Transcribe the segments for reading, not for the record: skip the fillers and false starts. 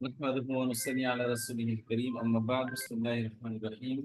نحمده ونصلي على رسوله الكريم أما بعد بسم الله الرحمن الرحيم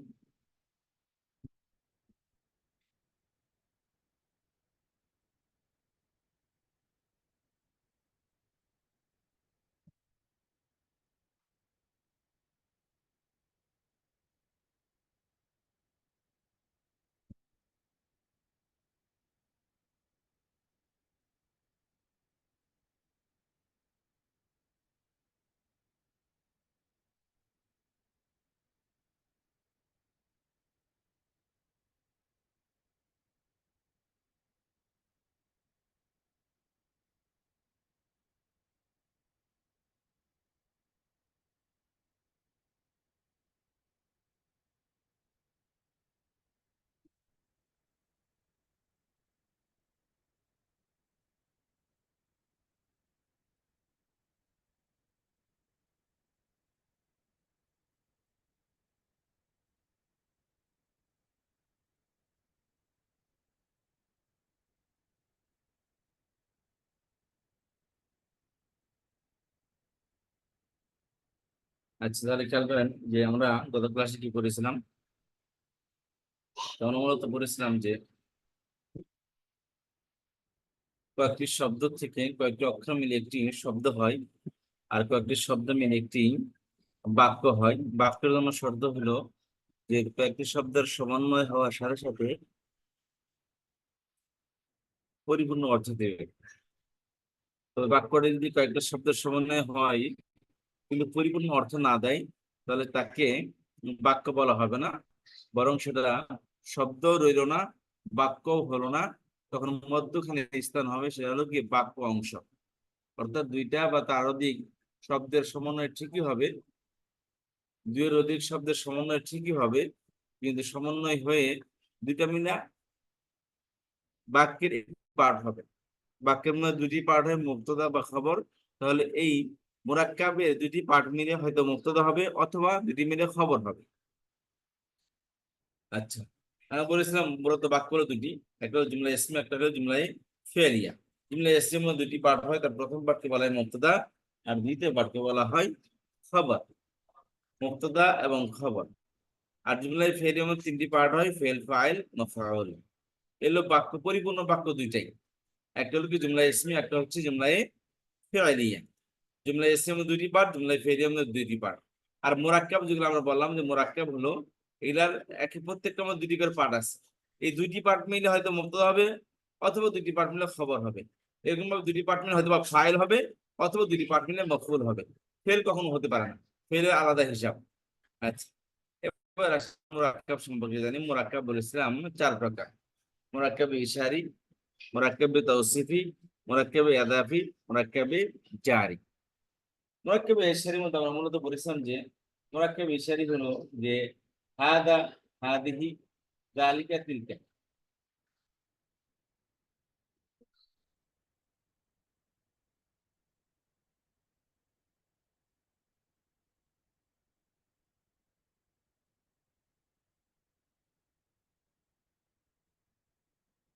আচ্ছা তাহলে খেয়াল করেন যে আমরা গত ক্লাসে কি করেছিলাম। আমরা মূলত পড়েছিলাম যে কয়েকটি শব্দ থেকে কয়েকটি অক্ষর মিলে একটি শব্দ হয়, আর কয়েকটি শব্দ মিলে একটি বাক্য হয়। বাক্যের জন্য শর্ত হলো যে কয়েকটি শব্দের সমন্বয় হওয়ার সাথে সাথে পরিপূর্ণ অর্থ দেবে। তবে বাক্যটা যদি কয়েকটা শব্দের সমন্বয় হয় কিন্তু পরিপূর্ণ অর্থ না দেয়, তাহলে তাকে বাক্য বলা হবে না, বরং সেটা শব্দ রইল না, বাক্যও হলো না। তখন মধ্যখানে স্থান হবে, সেটা হলো কি বাক্য অংশ। অর্থাৎ দুইটা বা তার অধিক শব্দের সমন্বয় ঠিকই হবে, দুইয়ের অধিক শব্দের সমন্বয় ঠিকই হবে, কিন্তু সমন্বয় হয়ে দুইটা মিলা বাক্যের পার্ট হবে। বাক্যের মধ্যে দুটি পার্ট হয় মুক্তদা বা খবর। তাহলে এই মুরাক্কাবের দুটি পার্ট মিলে হয়তো মুক্তদা হবে অথবা দুটি মিলে খবর হবে। আচ্ছা, আমি বলেছিলাম মূলত বাক্য হলো দুটি, একটা হলো জুমলা ইসমে, একটা হলো জুমলাই ফেলিয়া। জুমলা ইসমের মধ্যে দুটি পার্ট হয়, তার প্রথম পার্টকে বলা হয় মুক্তদা আর দ্বিতীয় পার্টকে বলা হয় খবর। মুক্তদা এবং খবর। আর জুমলাই ফেলিয়ার মধ্যে তিনটি পার্ট হয়, ফেল, ফাইল, মাফআউল। এগুলো বাক্য, পরিপূর্ণ বাক্য দুইটাই। একটা হলো কি জুমলা ইসমি, একটা হচ্ছে জুমলাই ফেলিয়া। জুমলা ইসমের মধ্যে দুইটি পার্ট, জুমলাই ফেলিয়ার মধ্যে দুইটি পার্ট। আর মোরাক্কাব যেগুলো আমরা বললাম যে মোরাক্কাব হলো এগুলার প্রত্যেকটার মধ্যে দুটি করে পার্ট আছে। এই দুইটি পার্ট মিলে হয়তো মুক্তদা হবে অথবা দুটি পার্ট মিলে খবর হবে। এরকম ভাবে দুটি পার্ট মিলে হয়তো বা ফাইল হবে অথবা দুটি পার্ট মিলে মফউল হবে। ফেল কখনো হতে পারে না, ফেলের আলাদা হিসাব। আচ্ছা, এবার আসি মোরাক্কাব সম্পর্কে জানি। মোরাক্কাব বলেছিলাম চার প্রকার: মোরাক্কাবে ইশারি, মোরাক্কাবে তাওসিফি, মোরাক্কাবে আদাফি, মোরাক্কাবে জারি। মোরাক্কাবে ইশারির মধ্যে আমরা মূলত বলেছিলাম যে মোরাক্কাবে ইশারি হলো যে হাদা, হাদিহি, যালিকা, তিলকা।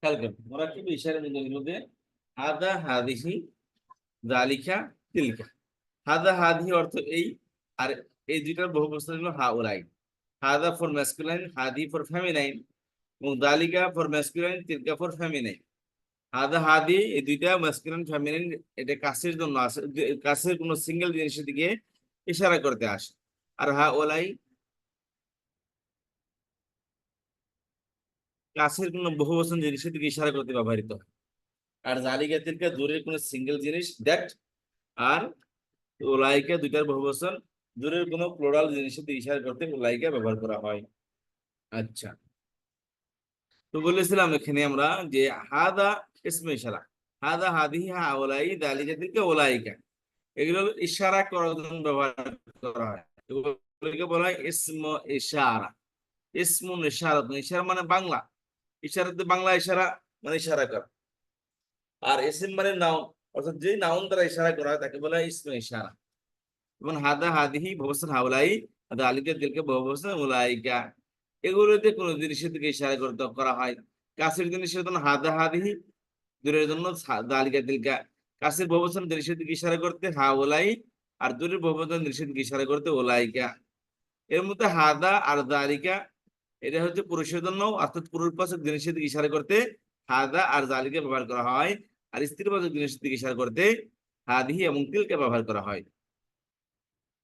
খেয়াল করবেন মোরাক্কাবে ইশারির মধ্যে হলো যে হাদা, হাদিহি, যালিকা, তিলকা। হাদা হাদিহি অর্থ এই, আর এই দুইটার বহুবচন হলো হাউলাই। হাদা for masculine, Hadi for feminine, এবং দালিকা for masculine, Tilka for feminine. হাদা হাদি এই দুইটা ম্যাসকুলাইন ফেমিনাইন, এটা কাছের জন্য আসে, কাছের কোনো সিঙ্গেল জিনিসের দিকে ইশারা করতে আসে। আর হা ওলাই কাছের কোনো বহুবচন জিনিসের দিকে ইশারা করতে ব্যবহৃত হয়। আর জালিকা তিলকা দূরের কোনো সিঙ্গেল জিনিস, দ্যাট। আর ওলাইকা দুইটার বহুবচন, দূরের কোনো প্লোরাল জিনিসের দিকে ইশারা করতে ওলাইকা ব্যবহার করা হয়। আচ্ছা, তো বলেছিলাম এখানে আমরা যে হাদা ইসমে ইশারা, হাদা হাদিহি হাউলাই দালিকা তিলকা ওলাইকা, এগুলো ইশারা করার জন্য ব্যবহার করা হয়। এগুলোকে বলা হয় ইসম ইশারা। ইসমুন ইশারা, ইশারা মানে বাংলা, ইশারাতে বাংলা ইশারা মানে ইশারা করা। আর ইসম মানে নাউন, অর্থাৎ যে নাউন দ্বারা ইশারা করা হয় তাকে বলা হয় ইসমে ইশারা। যেমন হাদা হাদিহি বহুবচন হাউলাই, দালিকা তিলকা বহুবচন উলাইকা। এগুলোতে কোনো জিনিসের দিকে ইশারা করতে করা হয়। কাছের জিনিসের জন্য হাদা হাদিহি, দূরের জন্য দালিকা তিলকা। কাছের বহুবচন জিনিসের দিকে ইশারা করতে হাউলাই, আর দুটির বহুবচন নিষেধকে ইশারা করতে ওলাইকা। এর মধ্যে হাদা আর জালিকা, এটা হচ্ছে পুরুষের জন্য, অর্থাৎ পুরুষবাচক জিনিসের দিকে ইশারা করতে হাদা আর জালিকা ব্যবহার করা হয়। আর স্ত্রীবাচক জিনিসের দিকে ইশারা করতে হাদিহি এবং তিলকে ব্যবহার করা হয়।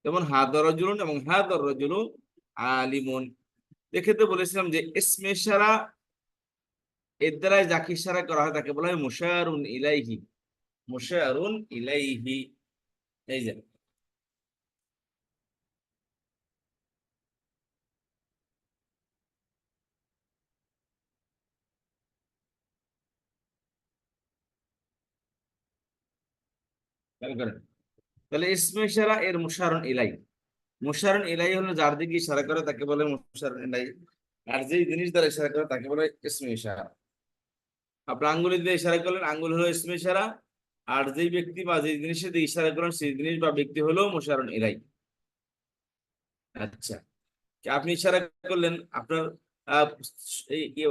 যেমন হাদা রজুলুন এবং হাদা রজুলু আলিমুন। এক্ষেত্রে বলেছিলাম যে ইসমে ইশারা এর দ্বারাই যাকে ইশারা করা হয় তাকে বলা হয় মুশারুন ইলাইহি। মুশারুন ইলাইহি, এই যে খেয়াল করেন। তাহলে ইসমে ইশারা এর মুশারুন ইলাই, মুশারুন ইলাই হলো যার দিকে ইশারা করে তাকে বলে মুশারুন ইলাই। আর যেই জিনিস দ্বারা ইশারা করে তাকে বলে ইসমে ইশারা। আপনি আঙ্গুলি দিয়ে ইশারা করলেন, আঙ্গুল হলো ইসমে ইশারা। আর যেই ব্যক্তি বা যেই জিনিসের দিকে ইশারা করেন সেই জিনিস বা ব্যক্তি হলো মুশারুন ইলাই। আচ্ছা, আপনি ইশারা করলেন আপনার আহ,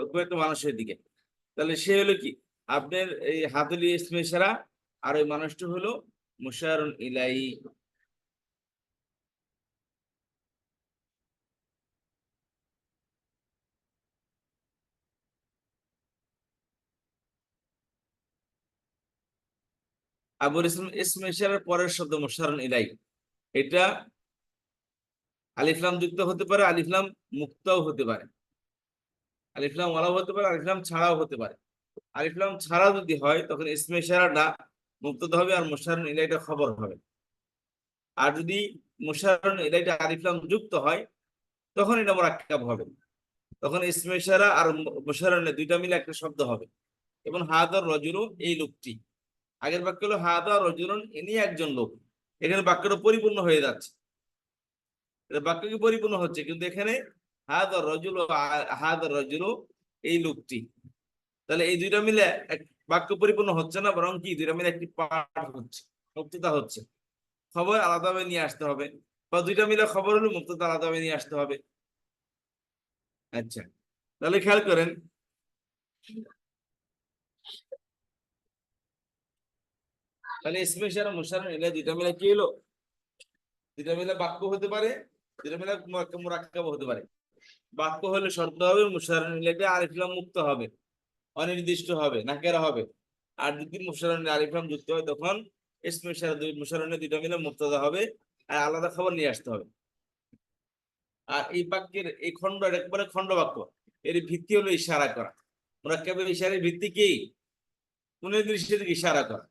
কোনো একটা মানুষের দিকে, তাহলে সে হলো কি আপনার এই হাতুলি ইসমে ইশারা, আর ওই মানুষটি হলো মুশারুন ইলাই। আবুল ইসলাম ইসমে ইশারার পরের শব্দ মুশারুন ইলাই, এটা আলিফলাম যুক্ত হতে পারে, আলিফলাম মুক্তও হতে পারে, আলিফলাম ওয়ালাও হতে পারে, আলিফলাম ছাড়াও হতে পারে। আলিফলাম ছাড়া যদি হয় তখন ইসমে ইশারাটা মুক্তদা হবে আর মুশারুন ইলাইটা খবর হবে। আর যদি মুশারুন ইলাইটা আলিফলাম যুক্ত হয় তখন এটা মুরাক্কাব হবে। তখন ইসমে ইশারা আর মুশারুন দুইটা মিলে একটা শব্দ হবে। এবং হাদার রজুলু, এই লোকটি, আগের বাক্য হলো হাদা রজুলুন, ইনি একজন লোক। এখানে বাক্যটা পরিপূর্ণ হয়ে যাচ্ছে, এটা বাক্য কি পরিপূর্ণ হচ্ছে, কিন্তু এখানে হাদা রজুলু, হাদা রজুলু, এই লোকটি। তাহলে এই দুইটা মিলে এক বাক্য পরিপূর্ণ হচ্ছে না, বরং কি দুইটা মিলে একটি পাঠ হচ্ছে, মুক্ততা হচ্ছে। খবর আলাদাভাবে নিয়ে আসতে হবে, বা দুইটা মিলে খবর হলে মুক্ততা আলাদাভাবে নিয়ে আসতে হবে। আচ্ছা, তাহলে খেয়াল করেন, তাহলে স্পেশাল মুশাররফ এলে দুইটা মিলে কি হলো, দুইটা মিলে বাক্য হতে পারে, দুইটা মিলে মুরাক্কাব হতে পারে। বাক্য হলে শর্ত হবে, মুশাররফ এলে আলিফলাম মুক্ত হবে, অনির্দিষ্ট হবে, নাকেরা হবে। আর যদি মুশাররফ আলিফলাম যুক্ত হয় তখন স্পেশাল দুই মুশাররফ দুইটা মিলে মুক্তদা হবে, আর আলাদা খবর নিয়ে আসতে হবে। আর এই বাক্যের এই খণ্ড একবারে খণ্ড বাক্য, এর ভিত্তি হলো ইশারা করা। মুরাক্কাবের ইশারার ভিত্তি কি? কোন দৃশ্যের দিকে ইশারা করা।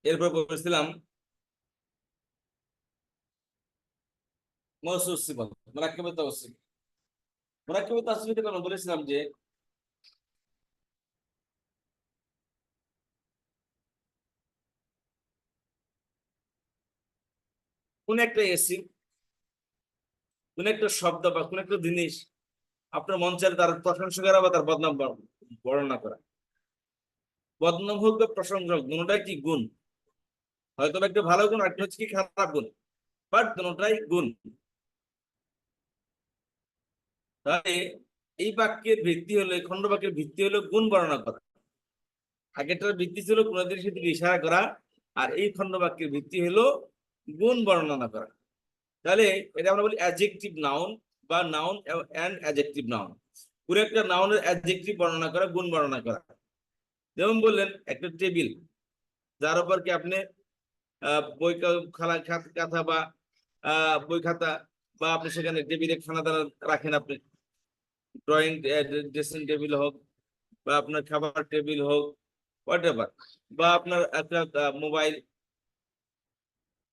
এরপর বলেছিলাম মওসুফ সিফাত, মুরাক্কাবে তাওসিফ। মুরাক্কাবে তাওসিফের কথা বলেছিলাম যে কোন একটা এসি, কোন একটা শব্দ বা কোন একটা জিনিস আপনার মন চায় তার প্রশংসা করা বা তার বদনাম বর্ণনা করা। বদনাম হোক বা প্রশংসা হোক, দুটোটাই কি গুণ। হয়তো বা একটা ভালো গুণ, আর একটা হচ্ছে কি খারাপ গুণ, বাট দুটোটাই গুণ। তাহলে এই বাক্যের ভিত্তি হলো, এই খণ্ড বাক্যের ভিত্তি হলো গুণ বর্ণনা করা। আগেরটার ভিত্তি ছিল কোন জিনিসের দিকে ইশারা করা, আর এই খণ্ড বাক্যের ভিত্তি হলো গুণ বর্ণনা করা। তাহলে এটা আমরা বলি অ্যাডজেক্টিভ নাউন বা নাউন এন্ড অ্যাডজেক্টিভ নাউন। পুরো একটা নাউনের অ্যাডজেক্টিভ বর্ণনা করা, গুণ বর্ণনা করা। যেমন বললেন একটা টেবিল, যার উপর কি আপনি বই খাতা বা বই খাতা, বা আপনি সেখানে টেবিলে খানা দানা রাখেন, আপনি ড্রয়িং ড্রেসিং টেবিল হোক, বা আপনার খাবার টেবিল হোক, হোয়াট এভার, বা আপনার একটা মোবাইল।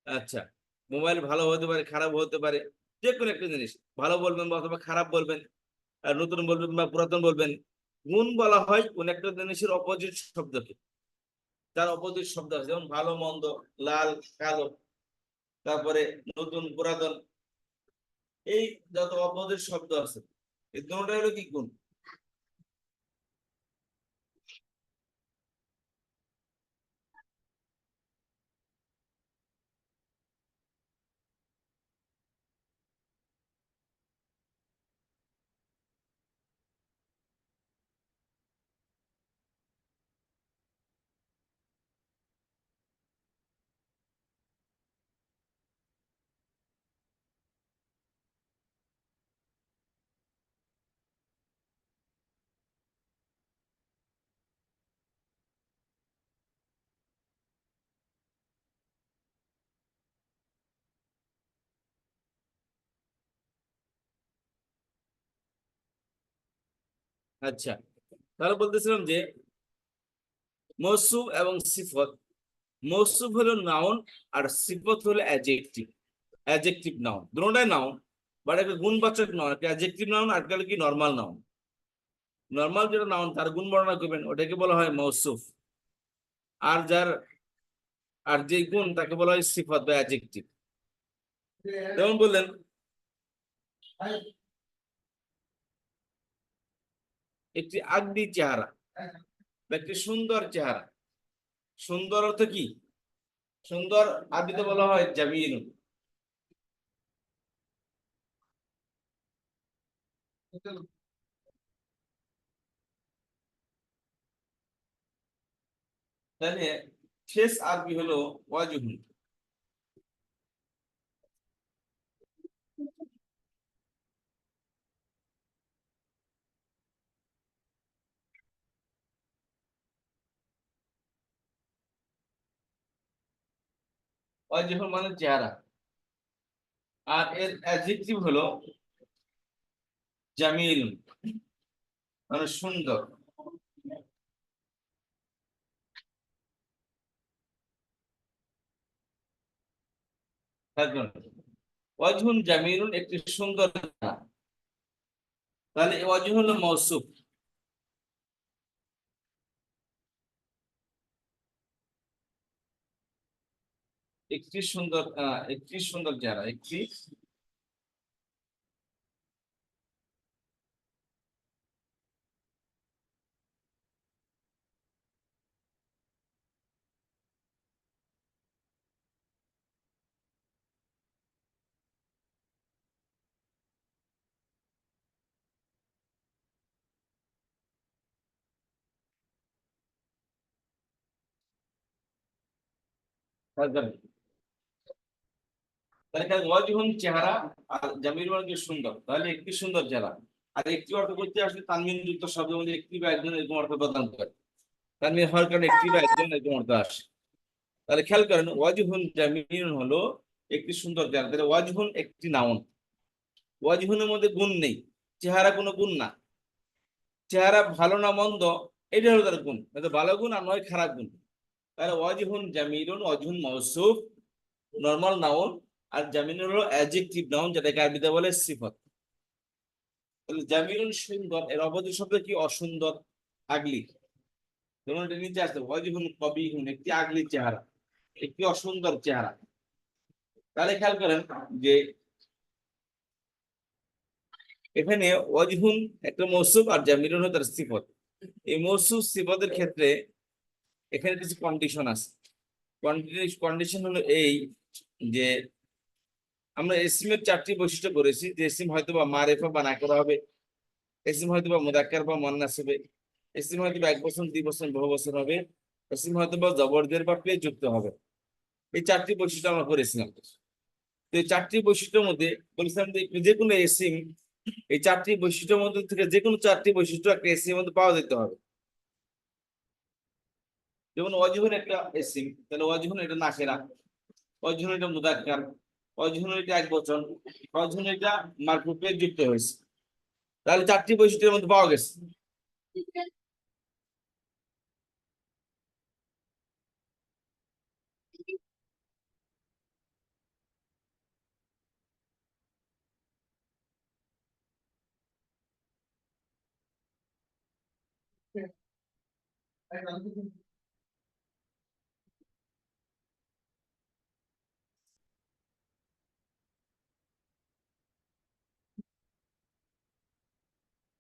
আচ্ছা, মোবাইল ভালো হতে পারে, খারাপ হতে পারে, যে কোনো একটা জিনিস ভালো বলবেন বা অথবা খারাপ বলবেন, আর নতুন বলবেন বা পুরাতন বলবেন। গুণ বলা হয় কোন একটা জিনিসের অপোজিট শব্দকে, তার অপোজিট শব্দ আছে, যেমন ভালো মন্দ, লাল কালো, তারপরে নতুন পুরাতন, এই যত অপোজিট শব্দ আছে এই দুটোটা হলো কি গুণ। আচ্ছা, তাহলে বলতেছিলাম যে মৌসুফ এবং সিফত। মৌসুফ হলো নাউন আর সিফত হলো অ্যাডজেক্টিভ। অ্যাডজেক্টিভ নাউন, দুটোটাই নাউন, বাট একটা গুণবাচক নাউন, একটা অ্যাডজেক্টিভ নাউন আর একটা হলো কি নর্মাল নাউন। নর্মাল যেটা নাউন তার গুণ বর্ণনা করবেন ওটাকে বলা হয় মৌসুফ, আর আর যে গুণ তাকে বলা হয় সিফত বা অ্যাডজেক্টিভ। যেমন বললেন একটি আগলি চেহারা বা একটি সুন্দর চেহারা। সুন্দর অর্থ কি? সুন্দর আরবিতে বলা হয় জামিল। তাহলে শেষ আরবি হলো ওয়াজহুন। ওয়াজহুন মানে চেহারা, আর এর অ্যাডজেক্টিভ হলো জামিল মানে সুন্দর। ওয়াজহুন জামিলুন একটি সুন্দর চেহারা। তাহলে ওয়াজহুন হলো মওসুফ। একটি সুন্দর চেহারা, একটি তাহলে এখানে ওয়াজহুন চেহারা আর জামিল মানে কি সুন্দর, তাহলে একটি সুন্দর চেহারা। আর একটি অর্থ করতে আসলে তানমিন যুক্ত শব্দ মধ্যে একটি বা একজন এরকম অর্থ প্রদান করে। তানমিন হওয়ার কারণে একটি বা একজন এরকম অর্থ আসে। তাহলে খেয়াল করেন ওয়াজহুন জামিল হলো একটি সুন্দর চেহারা, তাহলে ওয়াজহুন একটি নাউন। ওয়াজহুনের মধ্যে গুণ নেই, চেহারা কোনো গুণ না। চেহারা ভালো না মন্দ এটা হলো তার গুণ, হয়তো ভালো গুণ আর নয় খারাপ গুণ। তাহলে ওয়াজহুন জামিলুন, ওয়াজহুন মওসুফ নরমাল নাউন, আর জামিল হলো অ্যাডজেক্টিভ নাউন যেটাকে আরবিতে বলে সিফত। তাহলে জামিলুন সুন্দর, এর অপোজিট শব্দ কি? অসুন্দর, আগলি। যেমন এটা নিচে আসছে ওয়াজহুন কবিহুন একটি আগলি চেহারা, একটি অসুন্দর চেহারা। তাহলে খেয়াল করেন যে এখানে ওয়াজহুন একটা মৌসুফ আর জামিলুন হলো তার সিফত। এই মৌসুফ সিফতের ক্ষেত্রে এখানে কিছু কন্ডিশন আছে। কন্ডিশন হলো এই যে আমরা এসিমের চারটি বৈশিষ্ট্য করেছি, যে এসিম হয়তো বা মারেফা বা নাকরা হবে, এসিম হয়তো বা মুদাক্কার বা মুয়ান্নাস হবে, এসিম হয়তো বা 1 বছর 2 বছর বহু বছর হবে, এসিম হয়তো বা জবরদের বা পেয়ে যুক্ত হবে। এই চারটি বৈশিষ্ট্য আমরা করেছিলাম। তো এই চারটি বৈশিষ্ট্যের মধ্যে বলেছিলাম যে যে কোনো এসিম এই চারটি বৈশিষ্ট্যের মধ্যে থেকে যে কোনো চারটি বৈশিষ্ট্য একটা এসিমের মধ্যে পাওয়া যেতে হবে। যেমন ওয়াজিহুন একটা এসিম, তাহলে ওয়াজিহুন এটা নাকেরা, ওয়াজিহুন এটা মুদাক্কার, ওয়াজিহুন এটা একবচন, ওয়াজিহুন এটা মারফুফে যুক্ত হয়েছে। তাহলে চারটি বৈশিষ্ট্যের মধ্যে পাওয়া গেছে।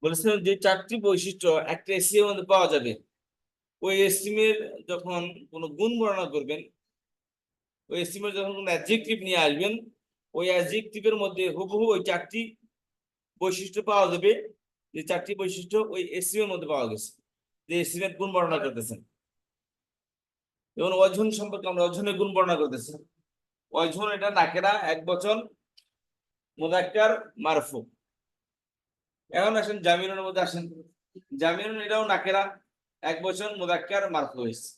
বলেছিলাম যে চারটি বৈশিষ্ট্য একটা এসিমের মধ্যে পাওয়া যাবে। ওই এসিমের যখন কোনো গুণ বর্ণনা করবেন, ওই এসিমের যখন কোনো অ্যাডজেক্টিভ নিয়ে আসবেন, ওই অ্যাডজেক্টিভের মধ্যে হুবহু ওই চারটি বৈশিষ্ট্য পাওয়া যাবে, যে চারটি বৈশিষ্ট্য ওই এসিমের মধ্যে পাওয়া গেছে, যে এসিমের গুণ বর্ণনা করতেছেন। যেমন অঝুন সম্পর্কে আমরা অঝুনের গুণ বর্ণনা করতেছি। অঝুন এটা নাকেরা, একবচন, মুযাক্কার, মারফু। এখন আসেন জামিনুনের মধ্যে আসেন। জামিনুন এটাও নাকেরা, একবচন, মুযাক্কার, মারফু হয়েছে।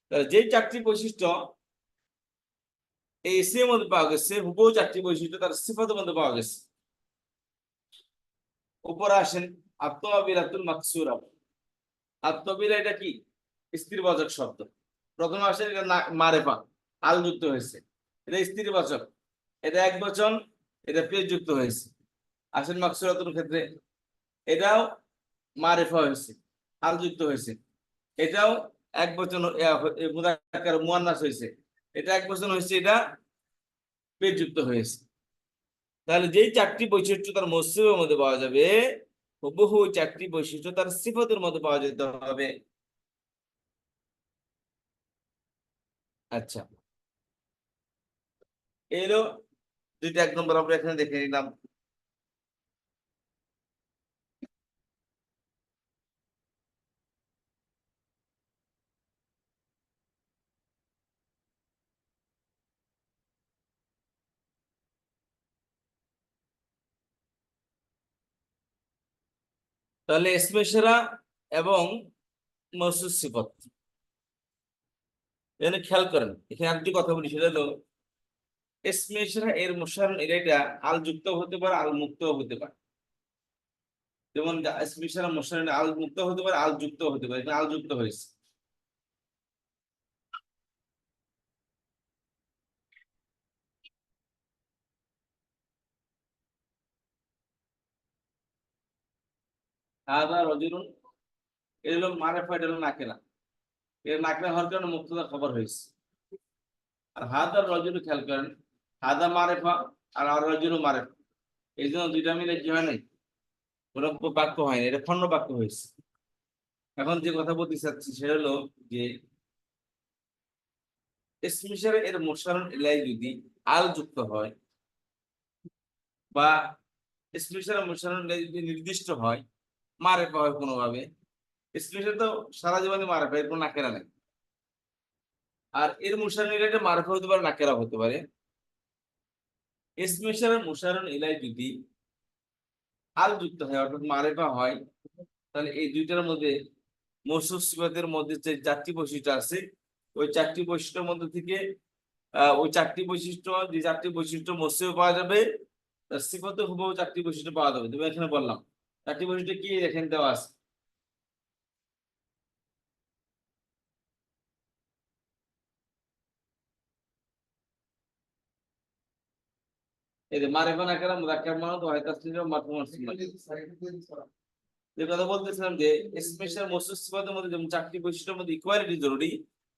তাহলে যেই চারটি বৈশিষ্ট্য এই এসি এর মধ্যে পাওয়া গেছে, হুবহু চারটি বৈশিষ্ট্য তার সিফাতের মধ্যে পাওয়া গেছে। উপরে আসেন আত-তাবিলাতুল মাকসুরা। আত-তাবিলা এটা কি? স্ত্রীবাচক শব্দ। প্রথমে আসে এটা মারেফা, আল যুক্ত হয়েছে, এটা স্ত্রীবাচক, এটা একবচন, এটা পেশ যুক্ত হয়েছে। আসেন মাকসুরাতুল ক্ষেত্রে, এটাও মারেফা হয়েছে, আল যুক্ত হয়েছে, এটাও একবচন মুযাক্কার মুয়ান্নাস হয়েছে, এটা একবচন হয়েছে, এটা পেশ যুক্ত হয়েছে। তাহলে যেই চারটি বৈশিষ্ট্য তার মৌসুমের মধ্যে পাওয়া যাবে, হুবহু চারটি বৈশিষ্ট্য তার সিফাতের মধ্যে পাওয়া যেতে হবে। আচ্ছা, এরও দুইটা, এক নম্বর আমরা এখানে দেখে নিলাম। তাহলে ইসমে ইশারা এবং মওসুফ সিফাত, এখানে খেয়াল করেন, এখানে একটি কথা বলি, সেটা হলো ইসমে ইশারা এর মুশাররফ এটা আল যুক্ত হতে পারে, আল মুক্ত হতে পারে। যেমন ইসমে ইশারা মুশাররফ আল মুক্ত হতে পারে, আল যুক্ত হতে পারে, এখানে আল যুক্ত হয়েছে। হাদা রাজুলুন, এটা হলো মারিফা, এটা হলো নাকেরা, এর নাকেরা হওয়ার কারণে মুক্তদা খবর হয়েছে। আর হাদা রাজুলু, খেয়াল করেন, হাদা মারিফা আর রাজুলু মারিফা, এই জন্য দুইটা মিলে কি হয় নাই, পুরো বাক্য হয়নি, এটা খণ্ড বাক্য হয়েছে। এখন যে কথা বলতে চাচ্ছি সেটা হলো যে ইসমে ইশারা এর মুশাররফ ইলাইহি যদি আল যুক্ত হয়, বা ইসমে ইশারা মুশাররফ ইলাইহি যদি নির্দিষ্ট হয়, মারিফা হয় কোনোভাবে, ইসমে ইশারা তো সারা জীবনে মারিফা, এর কোনো নাকেরা নেই। আর এর মুশাররফ ইলাইহি মারিফা হতে পারে, নাকেরা হতে পারে। ইসমে ইশারার মুশাররফ ইলাইহি যদি আল যুক্ত হয়, অর্থাৎ মারিফা হয়, তাহলে এই দুইটার মধ্যে মওসুফ সিফাতের মধ্যে যে চারটি বৈশিষ্ট্য আছে, ওই চারটি বৈশিষ্ট্যের মধ্যে থেকে ওই চারটি বৈশিষ্ট্য, যে চারটি বৈশিষ্ট্য মৌসুমে পাওয়া যাবে, তার সিফাতে হুবহু চারটি বৈশিষ্ট্য পাওয়া যাবে। তুমি এখানে বললাম চারটি বৈশিষ্ট্য কি, এখানে দেওয়া আছে। এই যে মারিফা, নাকিরা, মুযাক্কার, মুআন্নাস, ওয়াহিদ, তাসনীস, মারফু, মারফুউ। যে কথা বলতেছিলাম যে স্পেশাল মৌসুফ সিফাতের মধ্যে যেমন চারটি বৈশিষ্ট্যের মধ্যে ইকুয়ালিটি জরুরি,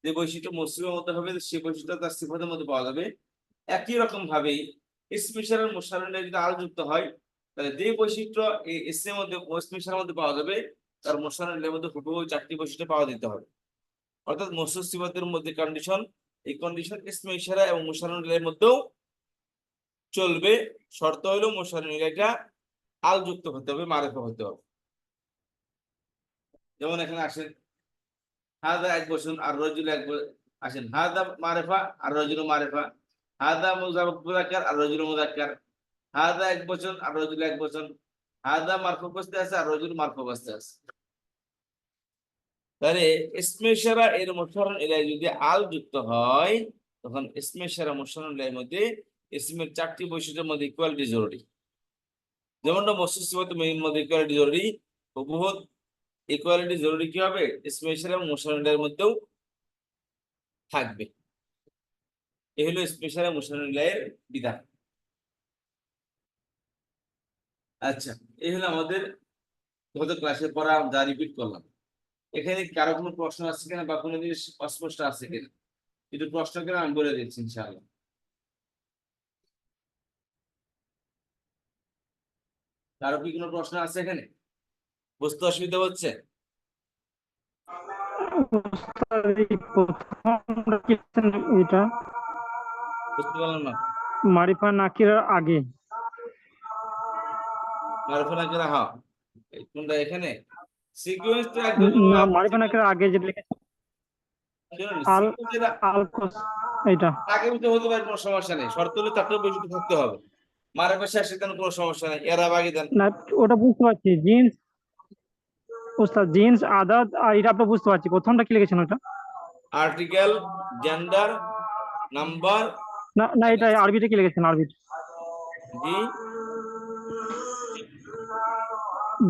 যে বৈশিষ্ট্য মৌসুমের মধ্যে হবে সেই বৈশিষ্ট্য তার সিফাতের মধ্যে পাওয়া যাবে। একই রকম ভাবেই স্পেশাল মুশাররফ যদি আল যুক্ত হয়, তাহলে যে বৈশিষ্ট্য এই ইসমের মধ্যে স্পেশালের মধ্যে পাওয়া যাবে, তার মুশাররফের মধ্যে হুবহু চারটি বৈশিষ্ট্য পাওয়া যেতে হবে। অর্থাৎ মৌসুফ সিফাতের মধ্যে কন্ডিশন, এই কন্ডিশন ইসমে ইশারা এবং মুশাররফের মধ্যেও চলবে। শর্ত হলো মুশাররফটা আল যুক্ত হতে হবে, মারিফা হতে হবে। যেমন এখানে আসেন, হাদা এক বসুন আর রজুল এক আসেন, হাদা মারিফা আর রজুল মারিফা, হাদা মুযাক্কার আর রজুল মুযাক্কার, হাদা এক বচন আর রজুল এক বচন, হাদা মারফু অবস্থায় আছে আর রজুল মারফু অবস্থায় আছে। তাহলে ইসমে ইশারা এর মুশাররফ ইলাইহি যদি আল যুক্ত হয়, তখন ইসমে ইশারা মুশাররফ ইলাইহির মধ্যে ইসমের চারটি বৈশিষ্ট্যের মধ্যে ইকুয়ালিটি জরুরি। যেমনটা মৌসুফ সিফাতের মধ্যে ইকুয়ালিটি জরুরি, হুবহু ইকুয়ালিটি জরুরি কি হবে, ইসমে ইশারা এবং মুশাররফ ইলাইহির মধ্যেও থাকবে। এই হলো স্পেশাল মুশাররফ ইলাইহির বিধান। আচ্ছা, এই হলো আমাদের গত ক্লাসে পড়া, যা রিপিট করলাম। এখানে কারো কোনো প্রশ্ন আছে কিনা বা কোনো জিনিস অস্পষ্ট আছে কিনা, একটু প্রশ্ন করে আমি বলে দিচ্ছি ইনশাআল্লাহ। কারো কি কোনো প্রশ্ন আছে এখানে, বুঝতে অসুবিধা হচ্ছে? এটা বুঝতে পারলাম না। মারিফা নাকিরার আগে, মারফুনা কেরা, হ্যাঁ, কোনটা এখানে সিকোয়েন্স তো একদম না মারিফা নাকিরার আগে যেটা লিখেছে আল, সিকোয়েন্স যেটা আলকোস, এটা আগে তো হতে পারে, কোনো সমস্যা নেই, শর্ত হলে চারটে বৈশিষ্ট্য থাকতে হবে। মারফা শেষে দেন, কোনো সমস্যা নেই, এরা বাকি দেন। না, ওটা বুঝতে পারছি জিন্স, ওস্তাদ জিন্স আদাদ আর এটা আপনার বুঝতে পারছি, প্রথমটা কি লিখেছেন ওটা? আর্টিকেল, জেন্ডার, নাম্বার, না না, এটা আরবিতে কি লিখেছেন? আরবি জি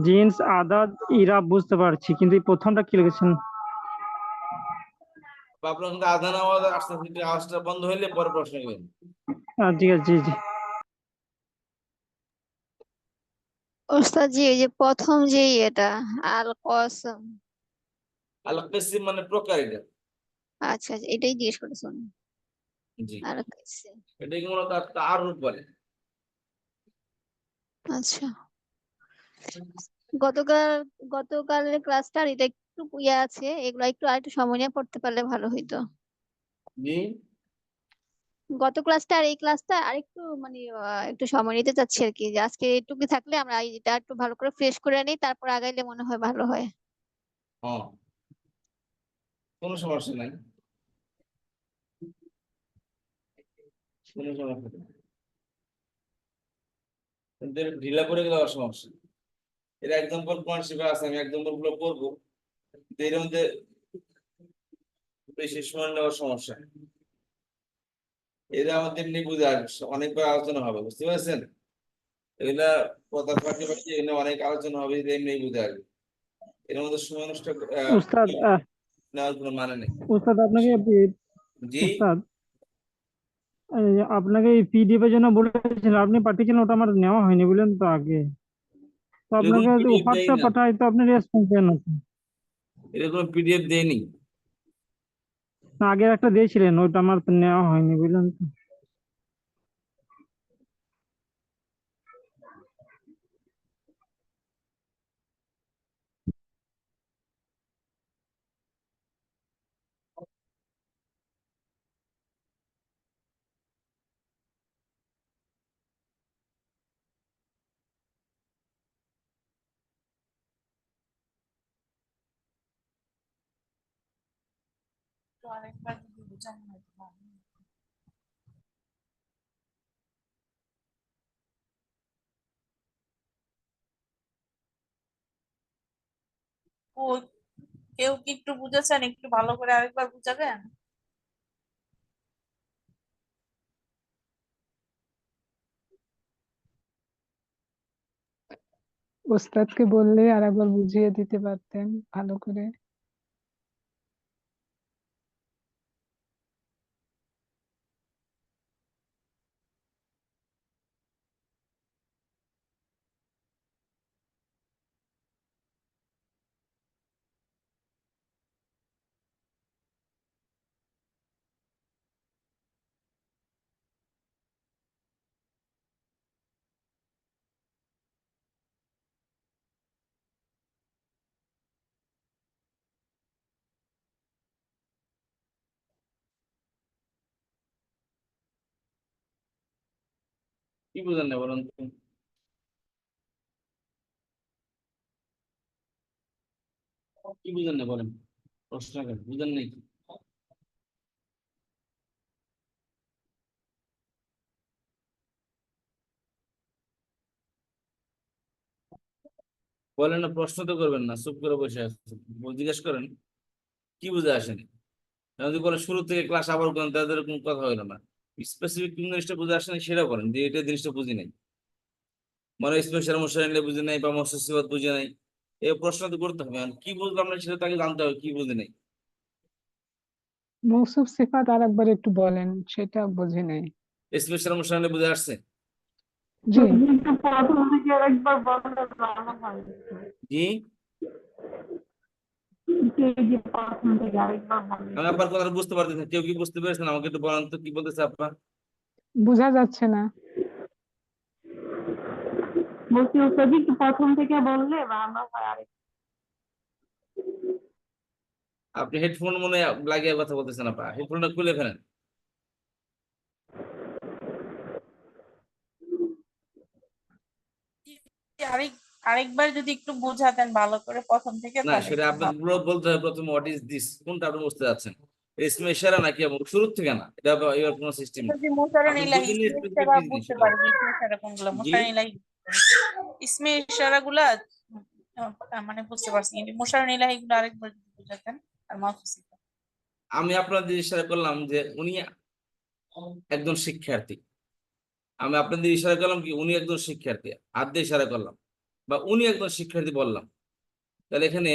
জিন্স আদাদ ইরাব বুঝতে পারছি, কিন্তু এই প্রথমটা কি লিখেছেন? বা আপনার কিন্তু আজান আওয়াজ আসতে কিন্তু আওয়াজটা বন্ধ হইলে পরে প্রশ্ন করবেন। ঠিক আছে, জি জি। ওস্তাদ জি, এই যে প্রথম যে এটা আল কসম, আল কিসিম মানে প্রকার এটা। আচ্ছা আচ্ছা, এটাই জিজ্ঞেস করেছেন। জি, আল কসম, এটাকে মূলত তাআরুফ বলে। আচ্ছা। গতকাল গতকালের ক্লাসটা এটা একটু ইয়ে আছে, এগুলো একটু আরেকটু সময় নিয়ে পড়তে পারলে ভালো হইতো। জি, গত ক্লাসটা আর এই ক্লাসটা আরেকটু মানে একটু সময় নিতে চাচ্ছি আর কি, যে আজকে এইটুকু থাকলে আমরা এটা একটু ভালো করে ফ্রেশ করে নিই, তারপর আগাইলে মনে হয় ভালো হয়। হ্যাঁ, কোনো সমস্যা নাই, কোনো সমস্যা নেই। কিন্তু এটা ঢিলা করে গেলে আবার সমস্যা। এর এক্সাম্পল কোরআন শরীফে আছে, আমি এক্সাম্পল গুলো পড়বো, কিন্তু এর মধ্যে বেশি সময় নেওয়ার সমস্যা। এরা আমাদের নিয়ে বুঝে আসবে, অনেকবার আলোচনা হবে, বুঝতে পারছেন? এগুলা কথার ফাঁকে ফাঁকে এখানে অনেক আলোচনা হবে, এটা এমনি বুঝে আসবে। এর মধ্যে সময় নষ্ট উস্তাদ নেওয়ার কোনো মানে নেই। উস্তাদ আপনাকে জি, উস্তাদ এই যে আপনাকে এই পিডিএফ এর জন্য বলেছিলাম, আপনি পাঠিয়েছিলেন, ওটা আমার নেওয়া হয়নি বললেন তো আগে। তো এরকম আপনাকে পিডিএফ দেয়নি অফারটা না, পাঠাই, তো আপনি রেসপন্স দেন না। এরকম পিডিএফ দেয়নি। না, আগের একটা দিয়েছিলেন, ওটা আমার তো নেওয়া হয়নি বুঝলেন তো। ও, কেউ কি একটু বুঝেছেন? একটু ভালো করে আরেকবার বুঝাবেন? ওস্তাদকে বললে আর একবার বুঝিয়ে দিতে পারতেন ভালো করে। কি বুঝেন না বলুন তো? কি বুঝেন না বলেন, প্রশ্ন করেন, বুঝেন নাকি? বলেন না, প্রশ্ন তো করবেন না, চুপ করে বসে আছেন, জিজ্ঞেস করেন কি বুঝে আসেনি। যদি বলে শুরু থেকে ক্লাস আবার করেন, তাদের কোনো কথা হইলো না। স্পেসিফিক কোন জিনিসটা বুঝে আসেনি সেটা করেন, যে এটা জিনিসটা বুঝি নাই, মানে স্পেশাল মশাই নিলে বুঝি নাই বা মৎস্য বুঝে নাই, এই প্রশ্ন তো করতে হবে। আর কি বুঝলাম না সেটা তাকে জানতে হবে, কি বুঝি নাই। মৌসুফ সিফাত আর একবার একটু বলেন, সেটা বুঝি নাই। স্পেশাল মশাই নিলে বুঝে আসছে? জি, কিন্তু প্রথম থেকে আরেকবার বললে ভালো হয়। জি, এই যে প্রথম থেকে আরেকবার বললে। আমি আপনার কথা বুঝতে পারতেছি না। কেউ কি বুঝতে পেরেছেন? আমাকে একটু বলেন তো কি বলতেছে আপনার। বোঝা যাচ্ছে না। বলছি ওস্তাদ একটু প্রথম থেকে বললে ভালো হয় আরেকটু। আপনি হেডফোন মনে হয় লাগিয়ে কথা বলতেছেন, আপনার হেডফোনটা খুলে ফেলেন। আরেক আরেকবার যদি একটু বোঝাতেন ভালো করে প্রথম থেকে, না, তাহলে সেটা একটু আপনাকে ভালো। পুরো বলতে হবে প্রথমে, হোয়াট ইজ দিস, কোনটা আপনি বুঝতে যাচ্ছেন। ইসমে ইশারা নাকি শুরু থেকে? না, এটা এবার কোনো সিস্টেম নেই। যদি মোশাররফ আপনি ইলাহি বুঝিনি ইসমে স্পেসিফিক ইশারা কি জিনিস বুঝতে এটা। পারবে, ইসমে ইশারা কোনগুলো, জি, মোশাররফ ইলাহি ইসমে ইশারা গুলা মানে বুঝতে পারছি, কিন্তু মোশাররফ ইলাহি গুলো আরেকবার যদি বুঝাতেন। আর মাহফুজ। আমি আপনাদের ইশারা করলাম যে উনি একজন শিক্ষার্থী। আমি আপনাদের ইশারা করলাম কি উনি একজন শিক্ষার্থী, হাত দিয়ে ইশারা করলাম। বা উনি একজন শিক্ষার্থী বললাম, তাহলে এখানে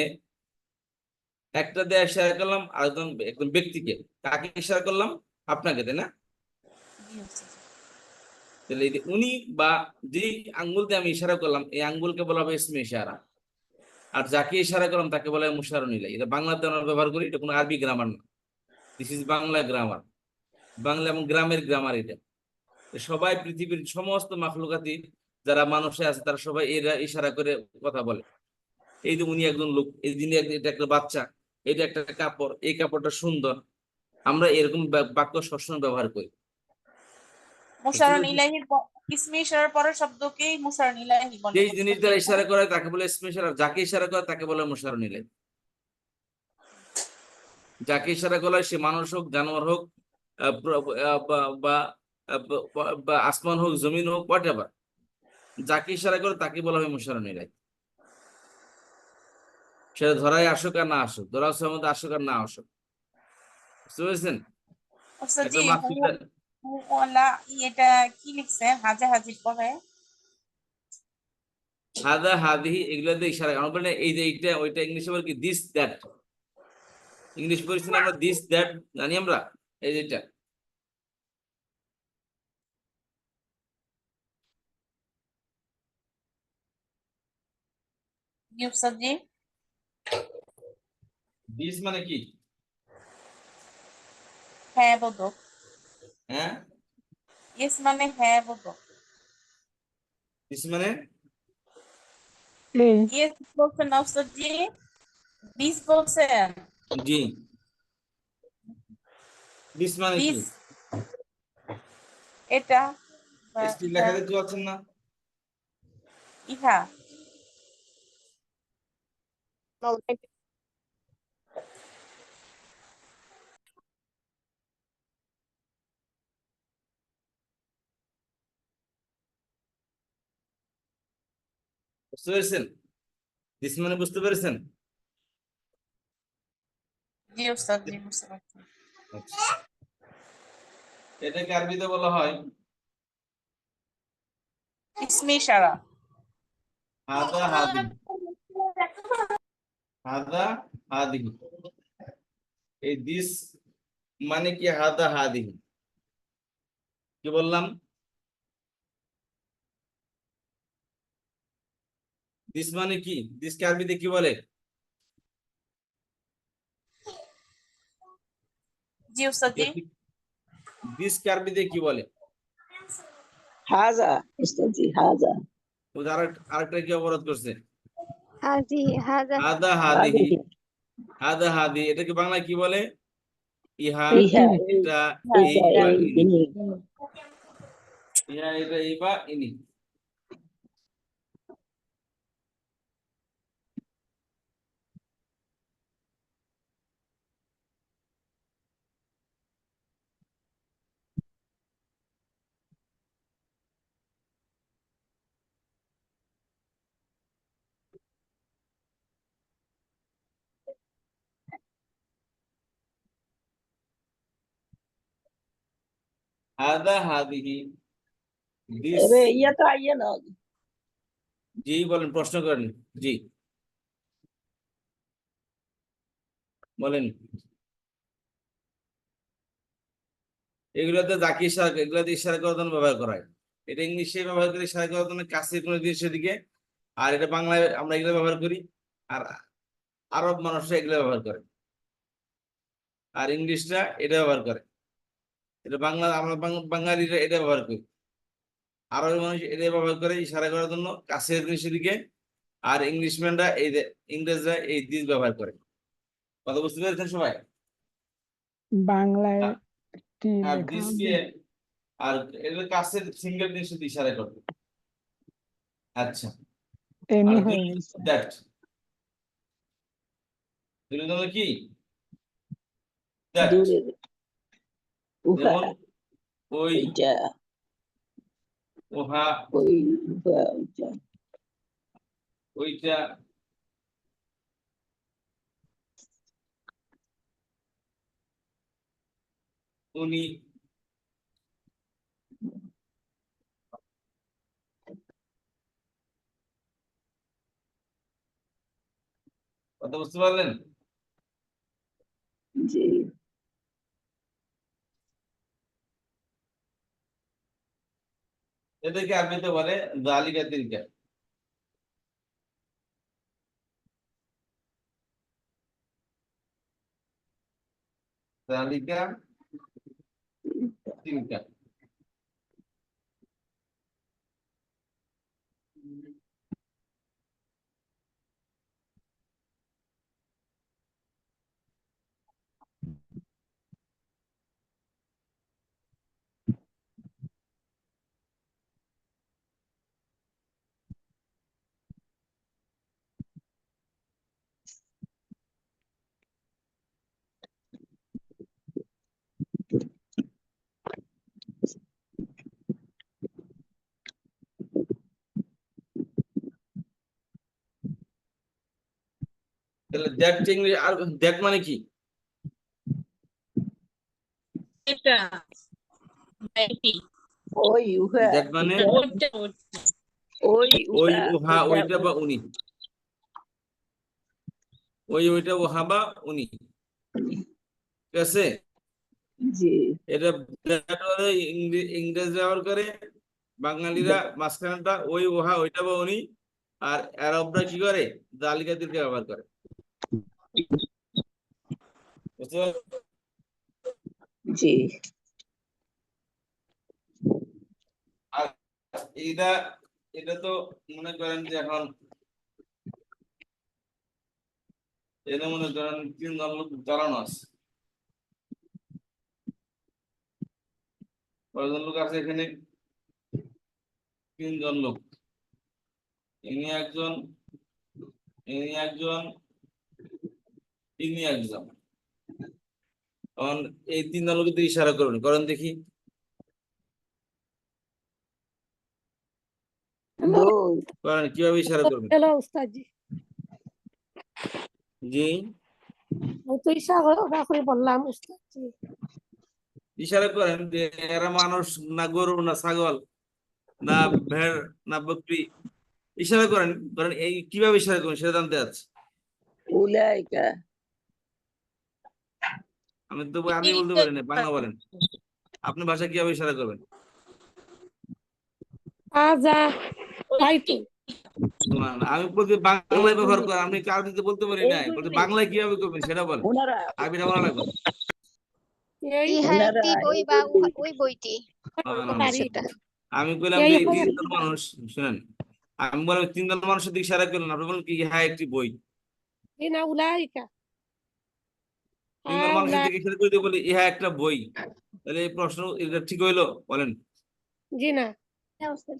একটা দিয়ে ইশারা করলাম আর একজন ব্যক্তিকে, কাকে ইশারা করলাম? আপনাকে, তাই না? জি ওস্তাদ। তাহলে এই যে উনি বা যে আঙ্গুল দিয়ে আমি ইশারা করলাম, এই আঙ্গুলকে বলা হবে ইসমে ইশারা। আর যাকে ইশারা করলাম তাকে বলা হয় মুশারুন ইলাইহি। এটা বাংলাতে আমরা ব্যবহার করি, এটা কোনো আরবি গ্রামার না, this is Bangla grammar, Bangla এবং গ্রামের গ্রামার এটা। সবাই পৃথিবীর সমস্ত মাখলুকাতি যারা মানুষে আছে তারা সবাই এরা ইশারা করে কথা বলে। এই যে উনি একজন লোক, এই যিনি এটা একটা বাচ্চা, এটা একটা কাপড়, এই কাপড়টা সুন্দর, আমরা এরকম বাক্য সবসময় ব্যবহার করি। বুঝতে মুশারুন পেরেছেন? ইলাইহির ইসমে ইশারার পরের শব্দকেই মুশারুন ইলাইহি বলে যেই জিনিস ওস্তাদ, দ্বারা তাই না? ইশারা করে তাকে বলে ইসমে ইশারা, যাকে ইশারা করে তাকে বলে মুশারুন ইলাইহি। যাকে ইশারা করা হয় সে মানুষ হোক, জানোয়ার হোক, বা বা আসমান হোক, জমিন হোক, হোয়াট এভার, যাকে ইশারা করে তাকে বলা হয় মুশারুন ইলাইহি। সেটা ধরায় আসুক আর না আসুক, ধরা মধ্যে আসুক আর না আসুক। বুঝতে পেরেছেন? ওস্তাদ একটা জি, মাতৃকা, হু ওয়ালা এটা কি লিখছেন হাজা হাজির পরে? হাদা হাদিহি, এগুলো দিয়ে ইশারা, আমরা বলি না এই যে এইটা ওইটা, ইংলিশে বলি কি দিস দ্যাট। ইংলিশ পড়েছি না আমরা, দিস দ্যাট জানি আমরা, এই যেটা জি ওস্তাদ জি। দিস মানে কি? হ্যাঁ বোধক। হ্যাঁ, ইয়েস মানে হ্যাঁ বোধক। দিস মানে এই ইয়েস বলছেন না ওস্তাদ জি? দিস বলছেন? জি, দিস মানে কি? দিস এটা বা স্টিল ইহা, লেখা দেখতে পাচ্ছেন না? ইহা। বুঝতে পেরেছেন? দিস মানে বুঝতে পেরেছেন? জি ওস্তাদ জি, বুঝতে পারছি। আচ্ছা। এটাকে আরবিতে বলা হয় ইসমে ইশারা। হাদা হাদি, হাদা হাদিহি। এই দিস মানে কি? হাদা হাদিহি, কি বললাম? দিস মানে কি? দিসকে আরবিতে কি বলে? জি ওস্তাদ জি। দিসকে আরবিতে কি বলে? হাজা উস্তাদজি হাজা ও যে আরেকটা কি অবরোধ করছে? হাজি হাজা হাদা হাদি হাদিহি, হাদা হাদি, এটাকে বাংলায় কি বলে? ইহা, ইহা এটা, হ্যাঁ, এই ইহা বা এই ইনি। ইনি ইহা, এটা, এই বা ইনি। হাদা হাদিহি, দিস। এরে ইয়া তো আইয়া না জি বলেন, প্রশ্ন করেন। জি বলেন। এগুলোতে যাকে ইশারা, এগুলোতে ইশারা করার জন্য ব্যবহার করা হয়। এটা ইংলিশে ব্যবহার করি ইশারা করার জন্য কাছের কোনো জিনিসের দিকে, আর এটা বাংলায় আমরা এগুলো ব্যবহার করি, আর আরব মানুষরা এগুলো ব্যবহার করে, আর ইংলিশরা এটা ব্যবহার করে। এটা বাংলা, আমরা বাঙালিরা এটা ব্যবহার করি, আরবের মানুষ এটা ব্যবহার করে ইশারা করার জন্য কাছের জিনিসের দিকে, আর ইংলিশম্যানরা এই ইংরেজরা এই দিস ব্যবহার করে। কথা বুঝতে পেরেছেন সবাই? বাংলায় আর টি আর লেখা দিসকে, হবে। আর এদের কাছের সিঙ্গেল জিনিসের দিয়ে ইশারা করবে। আচ্ছা, আর এনি দুই হয়ে গেছে। দ্যাট, দুই জন্য কি? দ্যাট। দূরে উহা যেমন ওই, ওইটা ওহা, ওই উহা ওইটা ওইটা, উনি, কথা বুঝতে পারলেন? জি এদেরকে আরবিতে বলে জালিকা তিলকা। জালিকা তিলকা। তাহলে দ্যাট ইংলিশ আর দ্যাট মানে কি? এটা এটি ওই উহা দ্যাট মানে ওইটা ওই ওই উহা উহা ওইটা ওইটা বা উনি, ওই ওইটা উহা বা উনি, ঠিক আছে? জি এটা that বলে ইংরেজ ব্যবহার করে, বাঙালিরা মাঝখানটা ওই উহা ওইটা বা উনি, আর আরবরা কি করে জালিকা তিলকা ব্যবহার করে। বুঝতে পারলে? জি আর এটা এটা তো মনে করেন যে এখন এটা মনে করেন 3 জন লোক চালানো আছে। কয়জন লোক আছে এখানে? 3 জন লোক। ইনি একজন, ইনি একজন, ইনি একজন। এখন এই 3 জন লোকের দিকে ইশারা করুন, করেন দেখি। দুই করেন, কিভাবে ইশারা করবেন? হ্যালো উস্তাদ জি, জি, আমি তো ইশারা করে বললাম উস্তাদ জি। ইশারা করেন যে এরা মানুষ না গরু না ছাগল না ভেড় না বকরি। ইশারা করেন, করেন এই কিভাবে ইশারা করেন সেটা জানতে চাচ্ছি। উলাইকা আমি বলতে পারি না, বাংলা বলেন। আপনি ভাষা কিভাবে ইশারা করবেন? আজা তাই তো আমি বলতে বাংলায় ব্যবহার করেন, আপনি কার দিতে বলতে পারি না, বলতে বাংলায় কিভাবে করবেন সেটা বলেন। ওনারা আরবিটা বলা লাগবে না। এই ইহা ওনারা একটি বই বা ওই বইটি, ওরকম না, কিছু এটা। আমি বললাম এই যে হয় 3 জন মানুষ, শুনেন, আমি বললাম 3 জন মানুষের দিকে ইশারা করলেন, আপনি বলেন কি হ্যাঁ একটি বই। না উলাইকা 3 জন মানুষের দিকে ইশারা করে দিয়ে বলি ইহা একটা বই, তাহলে এই প্রশ্ন এটা ঠিক হইলো? বলেন। জি না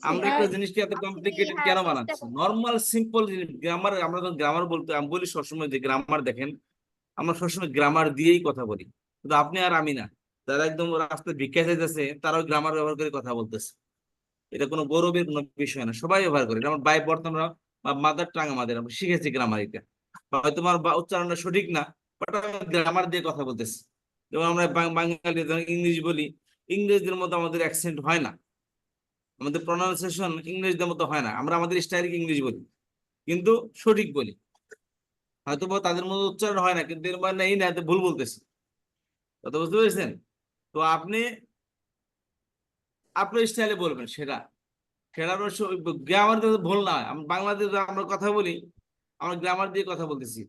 আমরা একটা জিনিসকে এত কমপ্লিকেটেড কেন বানাচ্ছি? নর্মাল সিম্পল গ্রামার, আমরা যখন গ্রামার বলতে আমি বলি সবসময় যে গ্রামার দেখেন, আমরা সবসময় গ্রামার দিয়েই কথা বলি, কিন্তু আপনি আর আমি না, যারা একদম রাস্তায় ভিক্ষা চাইতেছে তারাও গ্রামার ব্যবহার করে কথা বলতেছে। এটা কোনো গৌরবের কোনো বিষয় না, সবাই ব্যবহার করে। এটা আমার বাই বর্ত, আমরা মাদার টাং, আমাদের আমরা শিখেছি গ্রামার। এটা হয়তো তোমার উচ্চারণটা সঠিক না, বাট গ্রামার দিয়ে কথা বলতেছি। যেমন আমরা বাঙালি ইংলিশ বলি, ইংরেজদের মতো আমাদের অ্যাকসেন্ট হয় না, আমাদের প্রনাউন্সিয়েশন ইংরেজদের মতো হয় না, আমরা আমাদের স্টাইলে ইংলিশ বলি কিন্তু সঠিক বলি। হয়তো বা তাদের মতো উচ্চারণ হয় না, কিন্তু এর মানে এই না যে ভুল বলতেছি। কথা বুঝতে পেরেছেন? তো আপনি আপনার স্টাইলে বলবেন, সেটা সেটা গ্রামার ভুল না হয়। বাংলাদেশে আমরা কথা বলি, আমরা গ্রামার দিয়ে কথা বলতেছি।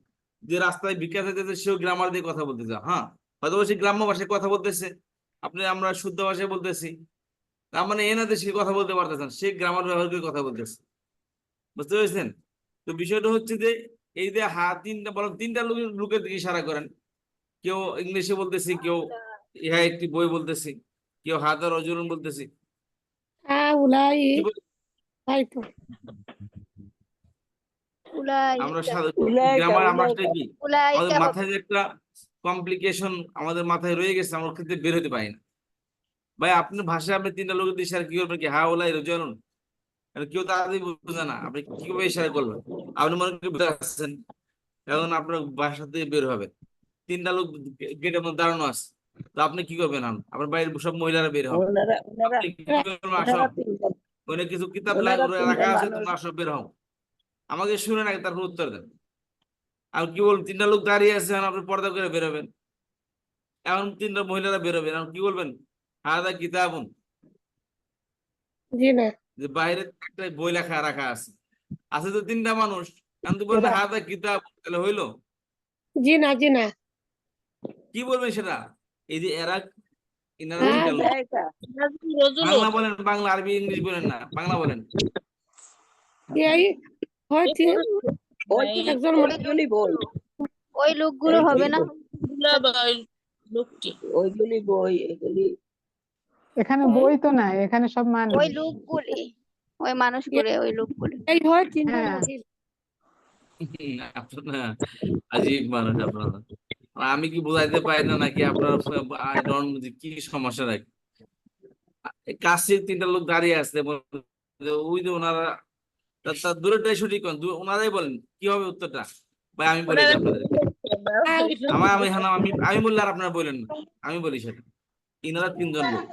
যে রাস্তায় ভিক্ষা চাইতেছে সেও গ্রামার দিয়ে কথা বলতেছে, হ্যাঁ, হয়তো সে গ্রাম্য ভাষায় কথা বলতেছে, আপনি আমরা শুদ্ধ ভাষায় বলতেছি। তার মানে এ না যে সে কথা বলতে পারতেছেন, সে গ্রামার ব্যবহার করে কথা বলতেছে। বুঝতে পেরেছেন? তো বিষয়টা হচ্ছে যে এই যে তিনটা বলেন, 3টা লোকের দিকে ইশারা করেন। কেউ ইংলিশে বলতেছি, কেউ ইহা একটি বই বলতেছি, কেউ হাদা রজুলুন বলতেছি। উলাই কি বল- তাই তো আমরা উলাইকা গ্রামার আমরা উলাইকা কি আমাদের উলাইকা মাথায় যে একটা কমপ্লিকেশন আমাদের মাথায় রয়ে গেছে, আমরা ক্ষেত্রে বের হতে পারি না। ভাই আপনার ভাষায় আপনি 3টা লোকের দিকে ইশারা কি করবেন? কি হা ওলাই রজুলুন, কেউ তাড়াতাড়ি বুঝে না, আপনি কিভাবে ইশারা করবেন? আপনি মনে করেন বুঝে আসছেন, এখন আপনার বাসা থেকে বের হবে, 3টা লোক গেটের মধ্যে দাঁড়ানো আছে, তো আপনি কি করবেন? আপনার বাড়ির সব মহিলারা বের হন, ওনারা ওনারা আপনি কি করবেন? আসো, ওনারা তিনজন ওখানে কিছু কিতাব ওনারা রাখা তিনজন আছে, মানুষ তোমরা আসো, বের হও। আমাকে শুনে না, তারপর উত্তর দেন। আর কি বলবেন? তিনটা লোক দাঁড়িয়ে আছে, এখন আপনি পর্দা করে বেরোবেন, এখন তিনটা মহিলারা বেরোবেন, এখন কি বলবেন? হাদা কিতাবুন, জি না যে বাইরে একটা বই লেখা রাখা আছে, আছে তো তিনটা মানুষ, এখন তো বলবেন হাদা কিতাব, তাহলে হইলো? জি না জি না কি বলবেন সেটা? এই যে এরা, ইনারা হ্যাঁ, তিনটা লোক। هذاك রজুলুন বাংলা বলেন, বাংলা, আরবি ইংলিশ বলেন না, বাংলা বলেন। এই হয়তো একজন ওইগুলি বই, ওই লোকগুলো হবে না? মহিলা বা ওই লোকটি। ওইগুলি বই, এগুলি এখানে বই তো নাই, এখানে সব ওই মানুষ। লোকগুলি, ওই মানুষগুলি, ওই লোকগুলি। এই হয় তিনজন হ্যাঁ। মহিলা আপনারা আজীব মানুষ আপনারা। আমি কি বোঝাইতে পারি না নাকি আপনার? I don't know যে কি সমস্যা নাকি? কাছের তিনটা লোক দাঁড়িয়ে আছে, ওই যে ওনারা, তার দূরেটাই সঠিক, ওনারাই বলেন কি হবে উত্তরটা। ভাই আমি বলি যে আপনাদের, আমি বললে আর আপনারা বলেন না, আমি বলি সেটা। ইনারা তিনজন লোক,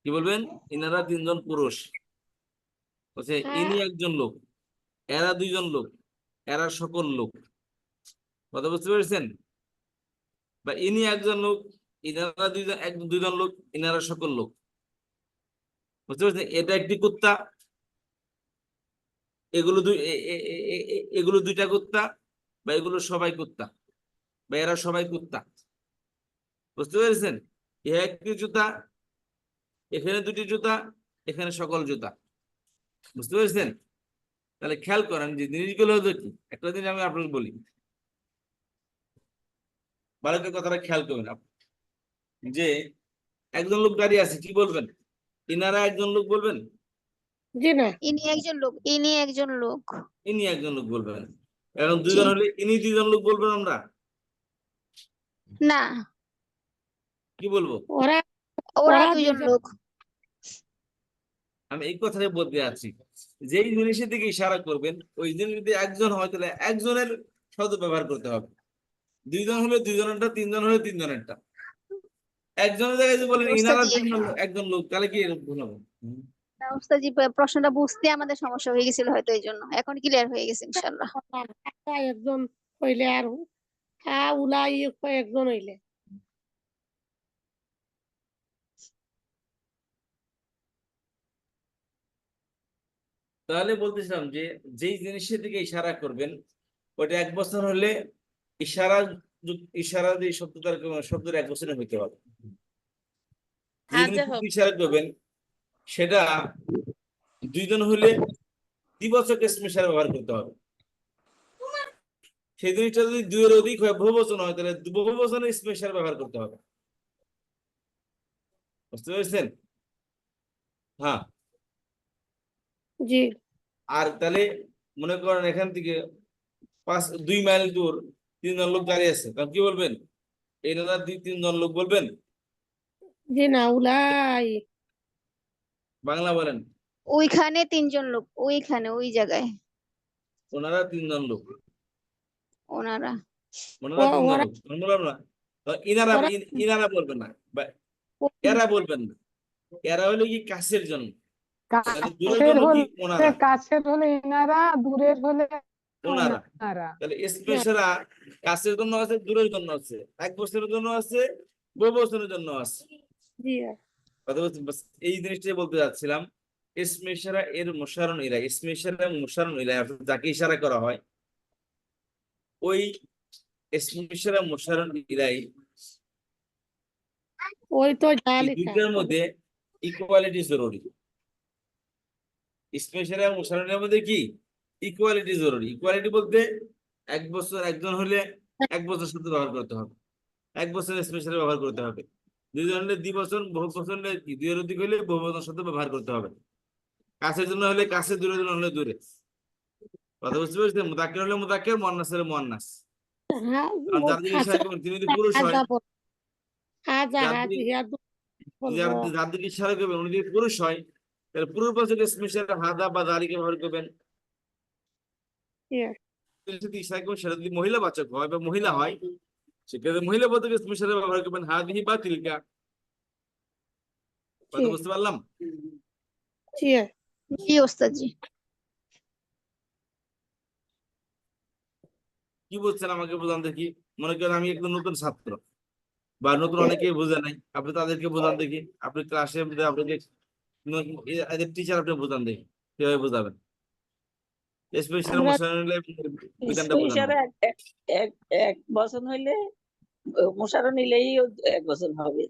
কি বলবেন? ইনারা তিনজন পুরুষ, বলছে ইনি একজন লোক, এরা দুইজন লোক, এরা সকল লোক। কথা বুঝতে পেরেছেন? বা ইনি একজন লোক, ইনারা দুইজন লোক, ইনারা সকল লোক। বুঝতে পেরেছেন? এটা একটি কুত্তা, এগুলো এগুলো দুইটা কুত্তা, বা এগুলো সবাই কুত্তা, বা এরা সবাই কুত্তা। বুঝতে পেরেছেন? এ একটি জুতা, এখানে দুটি জুতা, এখানে সকল জুতা। বুঝতে পেরেছেন? তাহলে খেয়াল করেন যে জিনিসগুলো হলো কি, একটা জিনিস আমি আপনাকে বলি, ভালো করে কথাটা খেয়াল করবেন আপনি, যে একজন লোক দাঁড়িয়ে আছে, কি বলবেন? ইনারা একজন লোক বলবেন, জি না ইনি একজন লোক, ইনি একজন লোক। ইনি একজন লোক বলবেন। এখন দুইজন হলে ইনি দুইজন লোক বলবেন আমরা, না, কি বলবো? ওরা ওরা ওরা দুজন দুজন। লোক। আমি এই কথাই বলতে যাচ্ছি, যেই জিনিসের দিকে ইশারা করবেন, ওই জিনিস যদি একজন হয় তাহলে একজনের শব্দ ব্যবহার করতে হবে। দুইজন হলে দুইজনেরটা, তিনজন হলে তিনজনেরটা। একজনের জায়গায় যদি বলেন ইনারা ওস্তাজি, তিনজন একজন লোক, তাহলে কি এরকম ভুল হবে? না, ওস্তাজি, প্রশ্নটা বুঝতে আমাদের সমস্যা হয়ে গেছিল হয়তো, এই জন্য। এখন ক্লিয়ার হয়ে গেছে ইনশাল্লাহ। একজন হইলে আর উলাই একজন হইলে তাহলে বলতেছিলাম যে যেই জিনিসের দিকে ইশারা করবেন, ওটা 1 বছর হলে ইশারা, ইশারা দিয়ে শব্দের 1 বছরে হইতে হবে। যে হাজা জিনিসের হোক। দিকে ইশারা করবেন, সেটা দুইজন হলে দ্বিবচক ইসমের ব্যবহার করতে হবে। সেই জিনিসটা যদি দুইয়ের অধিক হয়, বহুবচন হয়, তাহলে বহুবচনে ইসমের ব্যবহার করতে হবে। বুঝতে পেরেছেন? হ্যাঁ। জি আর তাহলে মনে করেন এখান থেকে 2 মাইল দূর তিনজন লোক দাঁড়িয়ে আছে, তখন কি বলবেন? এই দাদা তিনজন লোক বলবেন, জি না উলাই বাংলা বলেন। ওইখানে তিনজন লোক, ওইখানে, ওই জায়গায় ওনারা তিনজন লোক, ওনারা। ওনারা তিনজন ওরা লোক, আমি বললাম না। ইনারা ওরা ইনারা বলবেন না, বা এরা বলবেন না। এরা হলো কি কাছের জন্য, তাহলে দূরের কাছের জন্য কি হলে ওনারা, কাছের হলে ইনারা, দূরের হলে ওনারা। ওনারা। তাহলে স্পেশালা কাছের জন্য আছে, দূরের জন্য আছে, 1 বছরের জন্য আছে, বহু বছরের জন্য আছে। জি কথা বলছি, বাস এই জিনিসটাই বলতে যাচ্ছিলাম। ইসমে ইশারা এর মুশারুন ইলাই, ইসমে ইশারা এবং মুশারুন ইলাই, যাকে ইশারা করা হয়, ওই ইসমে ইশারা মুশারুন ইলাই, ওই তো এই জালিকা দুইটার মধ্যে ইকুয়ালিটি জরুরি। ইসমে ইশারা এবং মুশারুনের মধ্যে কি ইকুয়ালিটি জরুরি? ইকুয়ালিটি বলতে 1 বছর একজন হলে 1 বছর শব্দ ব্যবহার করতে হবে, 1 বছর ইসমে ইশারা ব্যবহার করতে হবে। দুইজন হলে দ্বিবচন, বহু বচন হলে কি, দুইয়ের অধিক হলে বহু বচন শব্দ ব্যবহার করতে হবে। কাছের জন্য হলে কাছে, দূরের জন্য হলে দূরে। কথা বুঝতে পেরেছেন? মুদাক্কির হলে মুদাক্কির, মুয়ান্নাস হলে মুয়ান্নাস। হ্যাঁ আর যার দিকে ইশারা করবেন তিনি যদি পুরুষ হয়, হাজা যার হাজি দিকে যার দিকে ইশারা করবেন উনি যদি পুরুষ হয়, তাহলে পুরুষবাচক ইসমে ইশারা হাদা বা যালিকা ব্যবহার করবেন। যদি ইশারা করবেন সেটা যদি মহিলাবাচক হয় বা মহিলা হয়, সেক্ষেত্রে মহিলাবাচক ইসমে ইশারা ব্যবহার করবেন হাদিহি বা তিলকা। কথা বুঝতে পারলাম? জি জি ওস্তাজি। কি বলছেন আমাকে বোঝান দেখি। মনে করেন আমি একদম নতুন ছাত্র বা নতুন অনেকেই বোঝে নাই, আপনি তাদেরকে বোঝান দেখি। আপনি ক্লাসে আপনাকে এদের টিচার আপনি বোঝান দেখি কিভাবে বোঝাবেন। স্পেশাল আমরা মোশনাল বিধানটা ইসমে বোঝানো। ইশারা এক এক বচন হইলে মোশারও নিলেই 1 বচন হবে।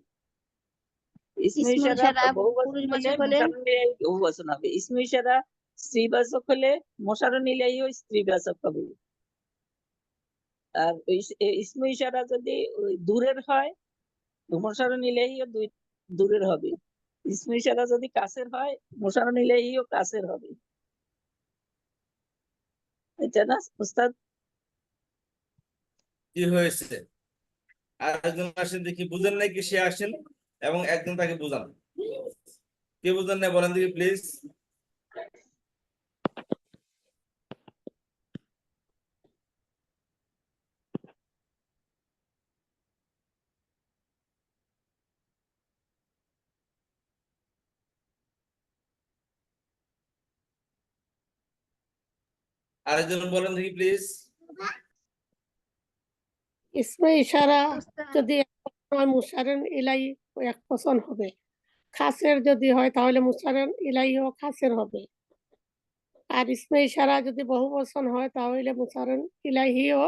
ইসমে ইসমুল ইশারা ইশারা বহু বচন হলে পুরুষবাচক হলে মোশারও নিলেই বহু বচন হবে। ইসমে ইশারা স্ত্রীবাচক হলে মোশারও নিলেই ওই স্ত্রীবাচক হবে। আর ওই ইসমে ইশারা যদি ওই দূরের হয় মোশারও নিলেই দূরের হবে। ইসমে ইশারা যদি কাছের হয় মোশারও নিলেই কাছের হবে। এটা না উস্তাদ? কি হয়েছে? আর একজন আসেন দেখি, বুঝেন নাই কি সে আসেন এবং একজন তাকে বোঝান। কে বুঝেন না বলেন দেখি প্লিজ। আরেকজন বলেন দেখি প্লিজ। ইসমে ইশারা উস্তাদ, যদি মুশারন ইলাই 1 বচন হবে, খাসের যদি হয় তাহলে মুশারন ইলাইও খাসের হবে। আর ইসমে ইশারা যদি বহু বচন হয় তাহলে মুশারন ইলাইহিও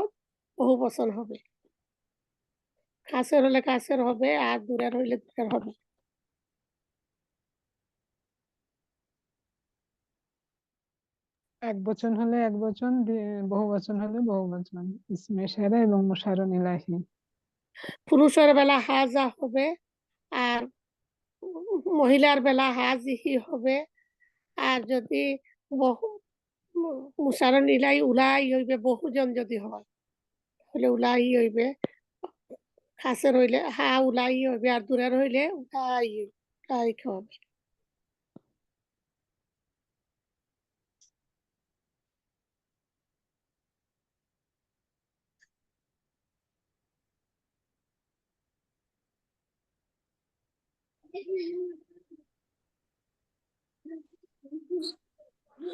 বহু বচন হবে। কাছের হলে কাছের হবে আর দূরের হইলে দূরের হবে। এক বচন হলে এক বচন, বহু বচন হলে বহু বচন। ইসমে ইশারা এবং মুশারুন ইলাহি। পুরুষের বেলা হাজা হবে আর মহিলার বেলা হাজিহি হবে। আর যদি বহু মুশারন ইলাই উলাই হইবে, বহুজন যদি হয় তাহলে উলাই হইবে। কাছের হইলে হা উলাই হইবে আর দূরের হইলে উলাই উলাই হবে।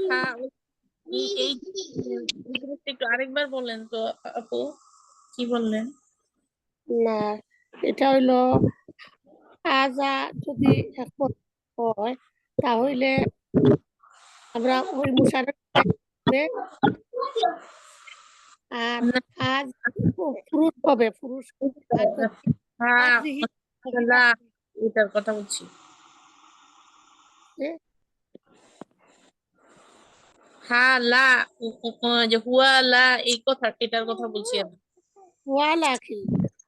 হ্যাঁ, এই জিনিসটা একটু আরেকবার বলেন তো আপু, কি বললেন? না, এটা হইলো হাজা যদি এক বচন হয় তাহলে আমরা ওই মুশারন হবে। আর না, আজ পুরুষ হবে, পুরুষ। আর যদি হ্যাঁ, হাজিহি মহিলা না, এটার কথা বলছি। হবে, হ্যাঁ, লা, যে হুয়া লা, এই কথা, এটার কথা বলছি আমি। ওয়ালা কি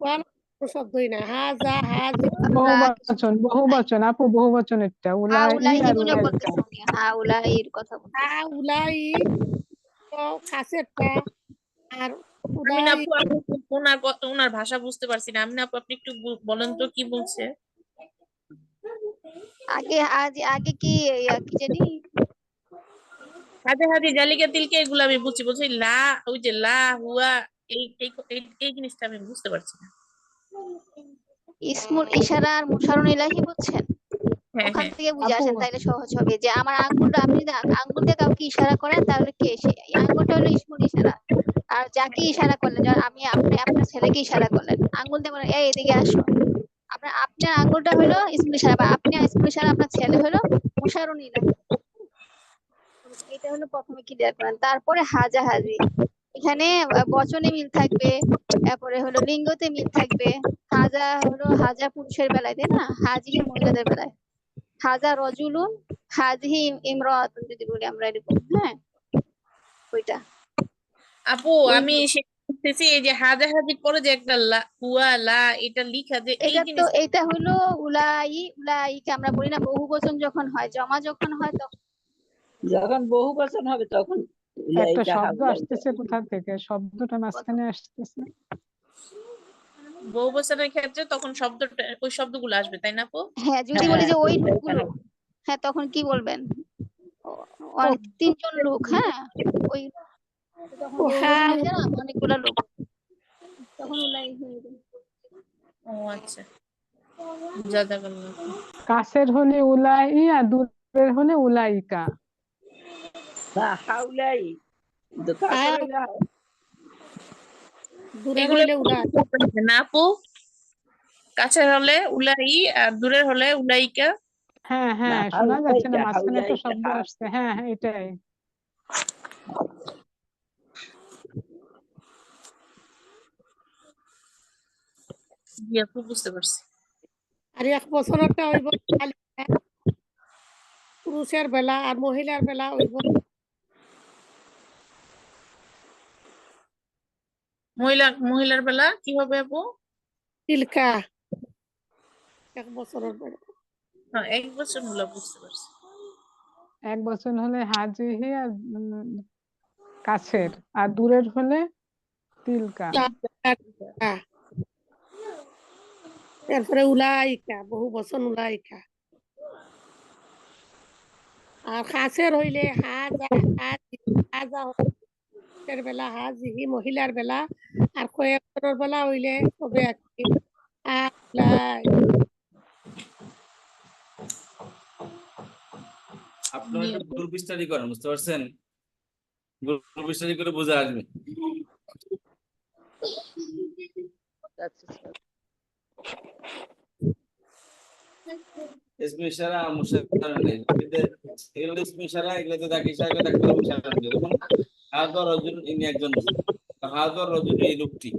ওয়ালা কোনো শব্দই না। হাজা হাজি বহু লা কিছু বচন, বহু বচন আপু, বহু বচনেরটা হা উলাই উলাহি আর গুনে উলাইকা। বলতেছি উনি, হা উলাহির কথা হা বলতেছি। উলাই তো কাছেরটা। আর আমিনা উলাই আপু, আমি ওনার ভাষা বুঝতে পারছি না। আমিনা আপু, আপনি একটু বলেন তো কি বলছে। আগে আগে কি কি জানি হাজে হাজি জালিকা তিলকে এগুলো আমি বুঝছি, বলছি লা, ওই যে লা হুয়া, এই এই এই জিনিসটা আমি বুঝতে পারছি না। ইসমুল ইশারা আর মুশারুন ইলাহি বুঝছেন? হ্যাঁ, ওখান হ্যাঁ। থেকে বুঝে আপু আসেন, তাইলে সহজ হবে। যে আমার আঙ্গুলটা, আপনি যদি আঙ্গুল দিয়ে কাউকে ইশারা করেন তাহলে কে সে? এই আঙ্গুলটা হলো ইসমুল ইশারা। আর যাকে ইশারা করলেন, যেমন আপনি আপনার ছেলেকে ইশারা করলেন আঙ্গুল দিয়ে, বলেন এই এদিকে আসো, আপনার আঙ্গুলটা হলো ইসমুল ইশারা, বা আপনি ইসমুল ইশারা, আপনার ছেলে হলো মুশারুন ইলাহি। এটা হলো প্রথমে ক্লিয়ার করেন, তারপরে হাজা হাজি। এখানে বচনে মিল থাকবে, তারপরে হলো লিঙ্গতে মিল থাকবে। হাজা পুরুষের বেলায়, তাই না? হাজিহি মহিলাদের বেলায়। হাজা রজুলুন, হাজিহি ইমরাতুন, যদি বলি আমরা এরকম, হ্যাঁ, ওইটা আপু, ওই আমি বুঝতেছি এই যে হাজা হাজির পরে যে একটা লা হুয়া লা, এটা লিখা যে এই জিনিস। এটা হলো উলাইকে আমরা বলি না, বহু বচন যখন হয়, জমা যখন হয় তখন। যখন বহু বচন হবে তখন একটা উলাইকা শব্দ হাউলাইকা। আসতেছে কোথা থেকে, শব্দটা মাঝখানে আসতেছে। বহু বছরের ক্ষেত্রে তখন শব্দটা, ওই শব্দগুলো আসবে, তাই না আপু? হ্যাঁ, যদি বলি হ্যাঁ যে ওই উলাইকা লোকগুলো, হাউলাইকা। হ্যাঁ, তখন কি বলবেন? ও তিনজন লোক, হ্যাঁ, ওই তখন বহু হা বচন হয়ে যায় না, অনেকগুলা লোক, তখন উলাই হয়ে যায়। ও আচ্ছা, জাযাকাল্লাহ। কাছের হলে উলাই আর দূরের হলে উলাইকা। না হাউলাই, কিন্তু হা কাছের হইলে দূরের এগুলো হইলে উলাই। না আপু, কাছের হলে উলাই আর দূরের হলে উলাইকা। হ্যাঁ না হ্যাঁ, শোনা যাচ্ছে না, হাউলাইকা মাঝখানে একটা হাউলাইকা শব্দ আসছে। আসছে। হ্যাঁ হ্যাঁ, এটাই। জি আপু, বুঝতে পারছি। আর 1 বছরটা হইব আলিফা, পুরুষের বেলা, আর মহিলার বেলা হইব মহিলার বেলা কি হবে আপু? তিলকা। 1 বছরের বেলা হ্যাঁ, 1 বছর হলো, বুঝতে পারছি। 1 বছর হলে হাজিহি, আর কাছের, আর দূরের হলে তিলকা। তিলকা। এরপরে উলাইকা, বহু বচন উলাইকা। আর কাছের হইলে হাজা, হাজা পুরুষের বেলা, হাজিহি মহিলার বেলা, আর কয়েকজনের বেলা হইলে হবে আর কি আলাই। আপনারা একটা গ্রুপ স্টাডি করেন, বুঝতে পারছেন? গ্রুপ স্টাডি করে বোঝা আসবে। ইসমে ইশারা আর মুশারা নেই, এগুলো ইসমে ইশারা, এগুলোতে দাগ ইশারা দাগ করে মুশারা নেই। যেমন হাযা রাজুল, ইনি একজন লোক, হাযা রাজুল, এই লোকটি।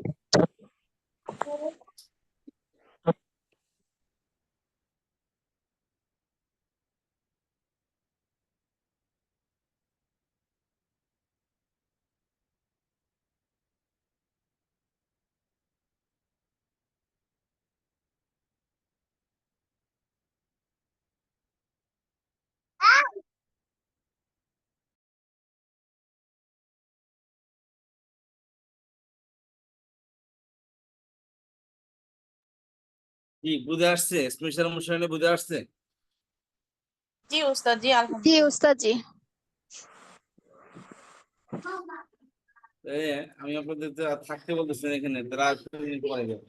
কি বুঝে আসছে? ইসমে ইশারা মুশারা নেই, বুঝে আসছে? জি উস্তাদ, জি জি আলহামদুলিল্লাহ। উস্তাদ জি। আমি আপনাদের থাকতে বলতেছেন এখানে, তারা আর পরে যাবে।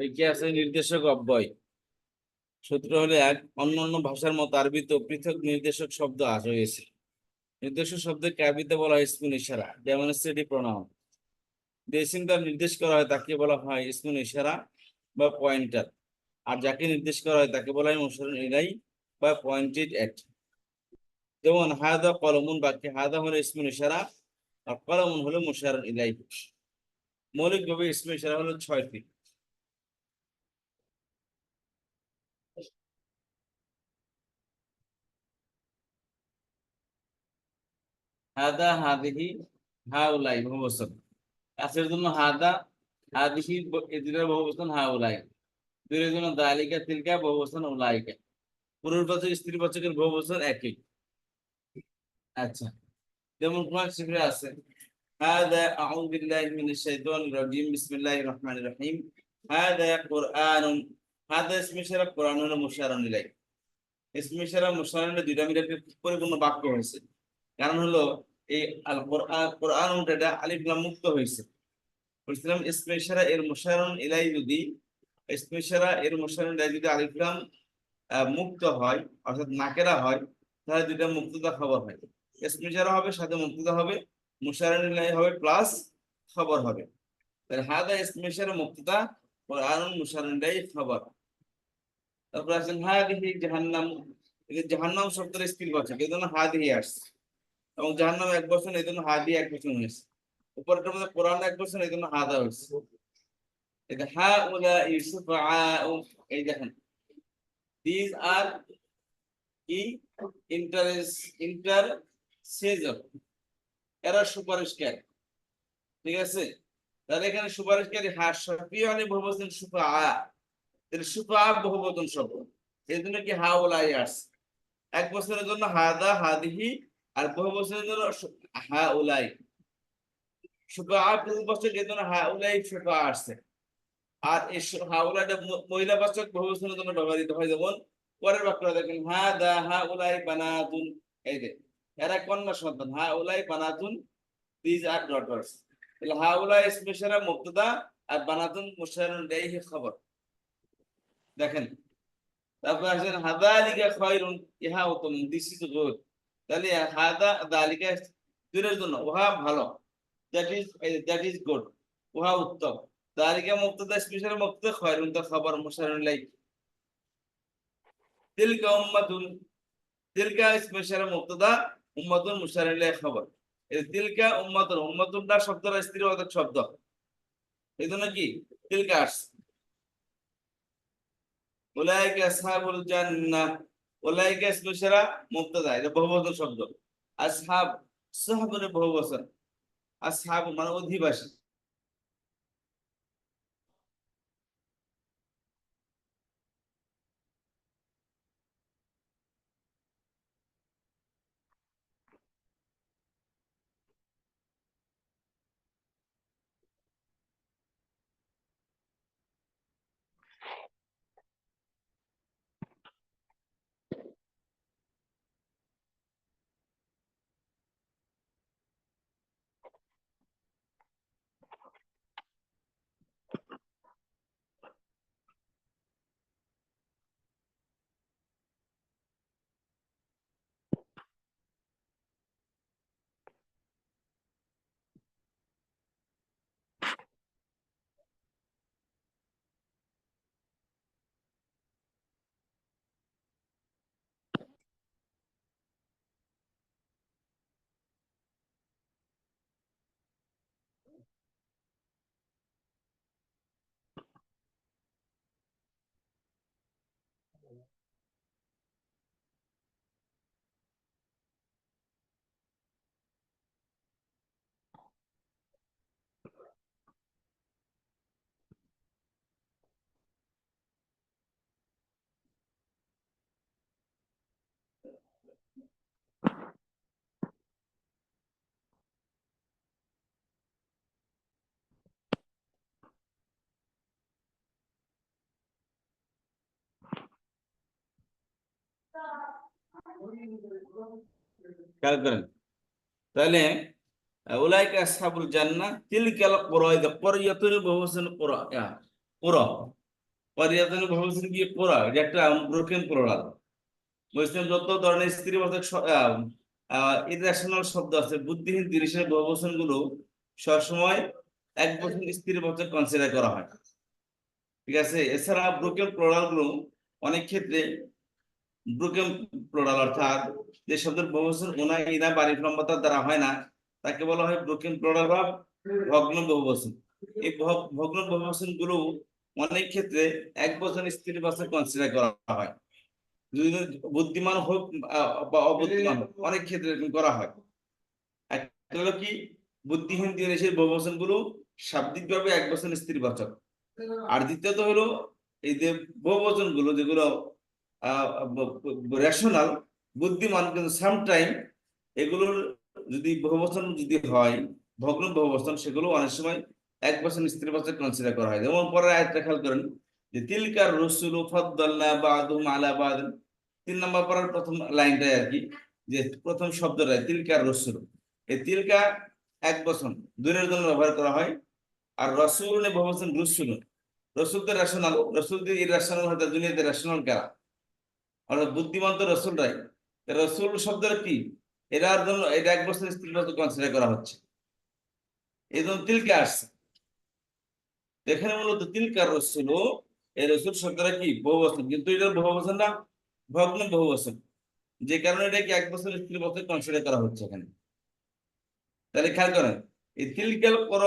এই কি আছে নির্দেশক অব্যয়। সূত্র হলো এক, অন্যান্য ভাষার মতো আরবিতেও পৃথক নির্দেশক শব্দ রয়েছে। নির্দেশক শব্দকে আরবিতে বলা হয় ইসমুল ইশারা, ডেমনস্ট্রেটিভ প্রোনাউন। যে ইসিম দ্বারা নির্দেশ করা হয় তাকে বলা হয় ইসমুল ইশারা বা পয়েন্টার, আর যাকে নির্দেশ করা হয় তাকে বলা হয় মুশারুন ইলাইহি বা পয়েন্টেড এট। যেমন হাদা কলমুন, বাক্যে হাদা হলো ইসমুল ইশারা আর কলমুন হলো মুশারুন ইলাইহি। মৌলিকভাবে ইসমুল ইশারা হলো 6টি। হাদা, হাদিহি, হাউলাই বহুবচন। কাছের জন্য হাদা, হাদিহি এই দুইটার বহুবচন হাউলাই। দুইয়ের জন্য দালিকা, তিলকা বহুবচন উলাইকা। পুরুষবাচক স্ত্রীবাচকের বহুবচন একই। আচ্ছা, যেমন কোরআন শরীফে আছে হাদা আউযু বিল্লাহি মিনাশ শাইতানির রাজিম বিসমিল্লাহির রহমানির রহিম হাদা কুরআনুন। হাদা ইসমে ইশারা, কুরআন হলো মুশারুন ইলাইহি। ইসমে ইশারা মুশারুন ইলাইহি দুইটা মিলে একটা পরিপূর্ণ বাক্য হয়েছে। কারণ হলো এই আল কোরআন, কোরআন এটা আলিফ লাম মুক্ত হয়েছে। বলছিলাম ইসমে ইশারা এর মুশারুন ইলাইহি যদি, ইসমে ইশারা এর মুশারুন ইলাইহি যদি আলিফ লাম মুক্ত হয় অর্থাৎ নাকেরা হয়, তাহলে দুইটা মুক্তদা খবর হয়। ইসমে ইশারা হবে সাথে মুক্তদা হবে, মুশারুন ইলাইহি হবে প্লাস খবর হবে। তাহলে হাদা ইসমে ইশারা মুক্তদা, কুরআনুন মুশারুন ইলাইহি খবর। তারপর আছেন হাদিহি জাহান্নাম। এই যে জাহান্নাম শব্দের স্ত্রীবাচক, এই জন্য হাদিহি আসছে, এবং জাহান্নাম এক বচন, এই জন্য হাদি এক বচন হয়েছে। উপরটার মধ্যে কোরআন এক বচন, এই জন্য হাদা হয়েছে। এই যে হাউলা ইউসুফআউ, এই দেখেন these are কি ইন্টারসেসর, এরা সুপারিশকারী। ঠিক আছে, তাহলে এখানে সুপারিশকারী শাফিঈ আলী বহুবচন সুফাআ, এর সুফাআ বহুবচন শব্দ, এই জন্য কি হাউলাই আসছে। এক বছরের জন্য হাদা, হাদিহি, আর বহুবচনের জন্য হাউলাই। সুফাআ পুরুষবাচক, এই জন্য হাউলাই সুফাআ আসছে। আর এই হাউলাইটা মহিলাবাচক বহুবচনের জন্য ব্যবহৃত হয়। যেমন পরের বাক্য দেখেন হাদা হাউলাই বানাতুন, এই যে এরা কন্যা সন্তান, হাউলাই বানাতুন, দিজ আর ডটার্স। তাহলে হাউলাই ইসমে ইশারা মুবতাদা আর বানাতুন মুশারুন ইলাইহি খবর। দেখেন তারপর আসেন হাদালিকা খায়রুন, ইহা উত্তম, দিস ইজ গুড। তাহলে হাদা দালিকা দুইয়ের জন্য উহা ভালো, দ্যাট ইজ গুড, উহা উত্তম। দালিকা মুবতাদা, ইসমে ইশারা মুবতাদা, খায়রুন তা খবর, মুশারুন ইলাইহি। তিলকা উম্মাতুন, তিলকা ইসমে ইশারা মুবতাদা, উম্মাতুন মুশারুন ইলাইহি খবর। এই তিলকা উম্মাতুন, উম্মাতুনটা শব্দটা স্ত্রীবাচক শব্দ, এই জন্য কি তিলকা আসছে। উলাইকা আসহাবুল জান্নাহ, উলাইকা ইসমে ইশারা মুবতাদা, এটা বহুবচন শব্দ। আসহাব, সাহাবের বহুবচন, আসহাব মানে অধিবাসী। খেয়াল করেন, তাহলে উলাইকা আসহাবুল জান্নাহ, তিলকাল কুরা, ক্বরিয়াতুন বহুবচন কুরা, কুরা পর্যায়ক্রমে বহুবচন কি প্লুরাল, এটা একটা ব্রোকেন প্লুরাল। বুঝছেন, যত ধরনের স্ত্রীবাচক ইররেশনাল শব্দ আছে, বুদ্ধিহীন জিনিসের বহুবচন গুলো সবসময় এক বচন স্ত্রীবাচক কনসিডার করা হয়, ঠিক আছে। এছাড়া ব্রোকেন প্লুরাল গুলো অনেক ক্ষেত্রে ব্রোকেন প্লুরাল অর্থাৎ যে শব্দের বহুবচন ওনা ইনা বাড়ির লম্বতার দ্বারা হয় না, তাকে বলা হয় ব্রোকেন প্লুরাল বা ভগ্ন বহুবচন। এই ভগ্ন বহুবচন গুলো অনেক ক্ষেত্রে এক বচন স্ত্রীবাচক কনসিডার করা হয়, যদি বুদ্ধিমান হোক বা অবুদ্ধিমান হোক, অনেক ক্ষেত্রে এরকম করা হয়। একটা হলো কি, বুদ্ধিহীন জিনিসের বহুবচন গুলো শাব্দিকভাবে এক বচন স্ত্রীবাচক। আর দ্বিতীয়ত হলো এই যে বহুবচন গুলো যেগুলো রেশনাল, বুদ্ধিমান, কিন্তু সামটাইম এগুলোর যদি বহুবচন যদি হয় ভগ্ন বহুবচন, সেগুলো অনেক সময় এক বচন স্ত্রীবাচক কনসিডার করা হয়। যেমন পরের আয়াতটা খেয়াল করেন যে তিলকার রসুলু ফাদ্দালনা বা'দুহুম আলা বা'দ, 3 নম্বর পড়ার প্রথম লাইনটাই আর কি, যে প্রথম শব্দটা তিলকার রসুল, এই তিলকা এক বচন দূরের জন্য ব্যবহার করা হয়। আর রসুল বহুবচন রসুল, রসুল তো রেশনাল, রসুল দিয়ে ইররেশনাল হয়, তার দুনিয়াতে রেশনাল কারা, অর্থাৎ বুদ্ধিমান তো রসুলরাই। রসুল শব্দটা কি, এটার জন্য এটা এক বছর স্ত্রীবাচক কনসিডার করা হচ্ছে, এই জন্য তিলকা আসছে। এখানে মূলত তিলকার রসুল, এই রসুল শব্দটা কি বহুবচন, কিন্তু এটার বহুবচন না ভগ্ন বহুবচন, যে কারণে এটাকে এক বছর স্ত্রীবাচক কনসিডার করা হচ্ছে এখানে। তাহলে খেয়াল করেন এই তিলকাল কর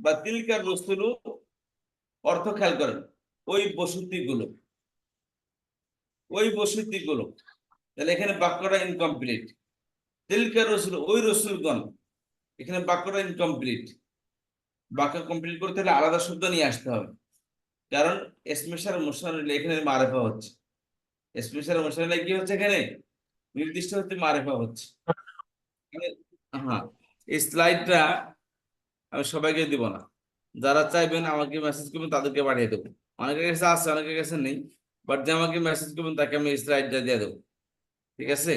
বা তিলকার রসুল অর্থ খেয়াল করেন ওই বসতি গুলো, ওই বসতি গুলো। তাহলে এখানে বাক্যটা ইনকমপ্লিট। তিলকার রসুল ওই রসুলগণ, এখানে বাক্যটা ইনকমপ্লিট। বাক্য কমপ্লিট করতে হলে আলাদা শব্দ নিয়ে আসতে হবে, কারণ স্পেশাল মোশন এখানে মারেফা হচ্ছে। স্পেশাল মোশন কি হচ্ছে, এখানে নির্দিষ্ট হচ্ছে মারেফা হচ্ছে। হ্যাঁ, এই স্লাইডটা আমি সবাইকে দিব না, যারা চাইবেন আমাকে মেসেজ করবেন তাদেরকে পাঠিয়ে দেবো। অনেকের কাছে আছে, অনেকের কাছে নেই, বাট যে আমাকে মেসেজ করবেন তাকে আমি স্লাইডটা দিয়ে দেবো, ঠিক আছে।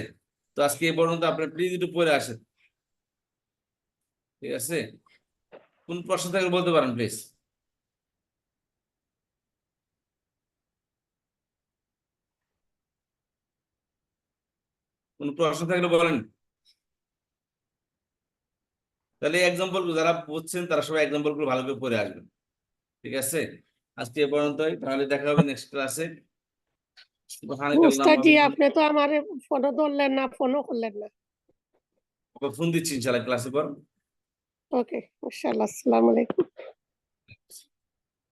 তো আজকে এই পর্যন্ত, আপনি প্লিজ একটু পড়ে আসেন, ঠিক আছে। কোন প্রশ্ন থাকলে বলতে পারেন প্লিজ। কোন প্রশ্ন থাকলে বলেন। তাহলে এক্সাম্পল যারা বুঝছেন তারা সবাই এক্সাম্পল গুলো ভালো করে পড়ে আসবেন, ঠিক আছে। আজকে এ পর্যন্তই, তাহলে দেখা হবে নেক্সট ক্লাসে। উস্তাদজি আপনি তো আমার ফোনও ধরলেন না, ফোনও করলেন না। ফোন দিচ্ছি ইনশাআল্লাহ ক্লাসে পর। ওকে, ইনশাআল্লাহ। আসসালামু আলাইকুম।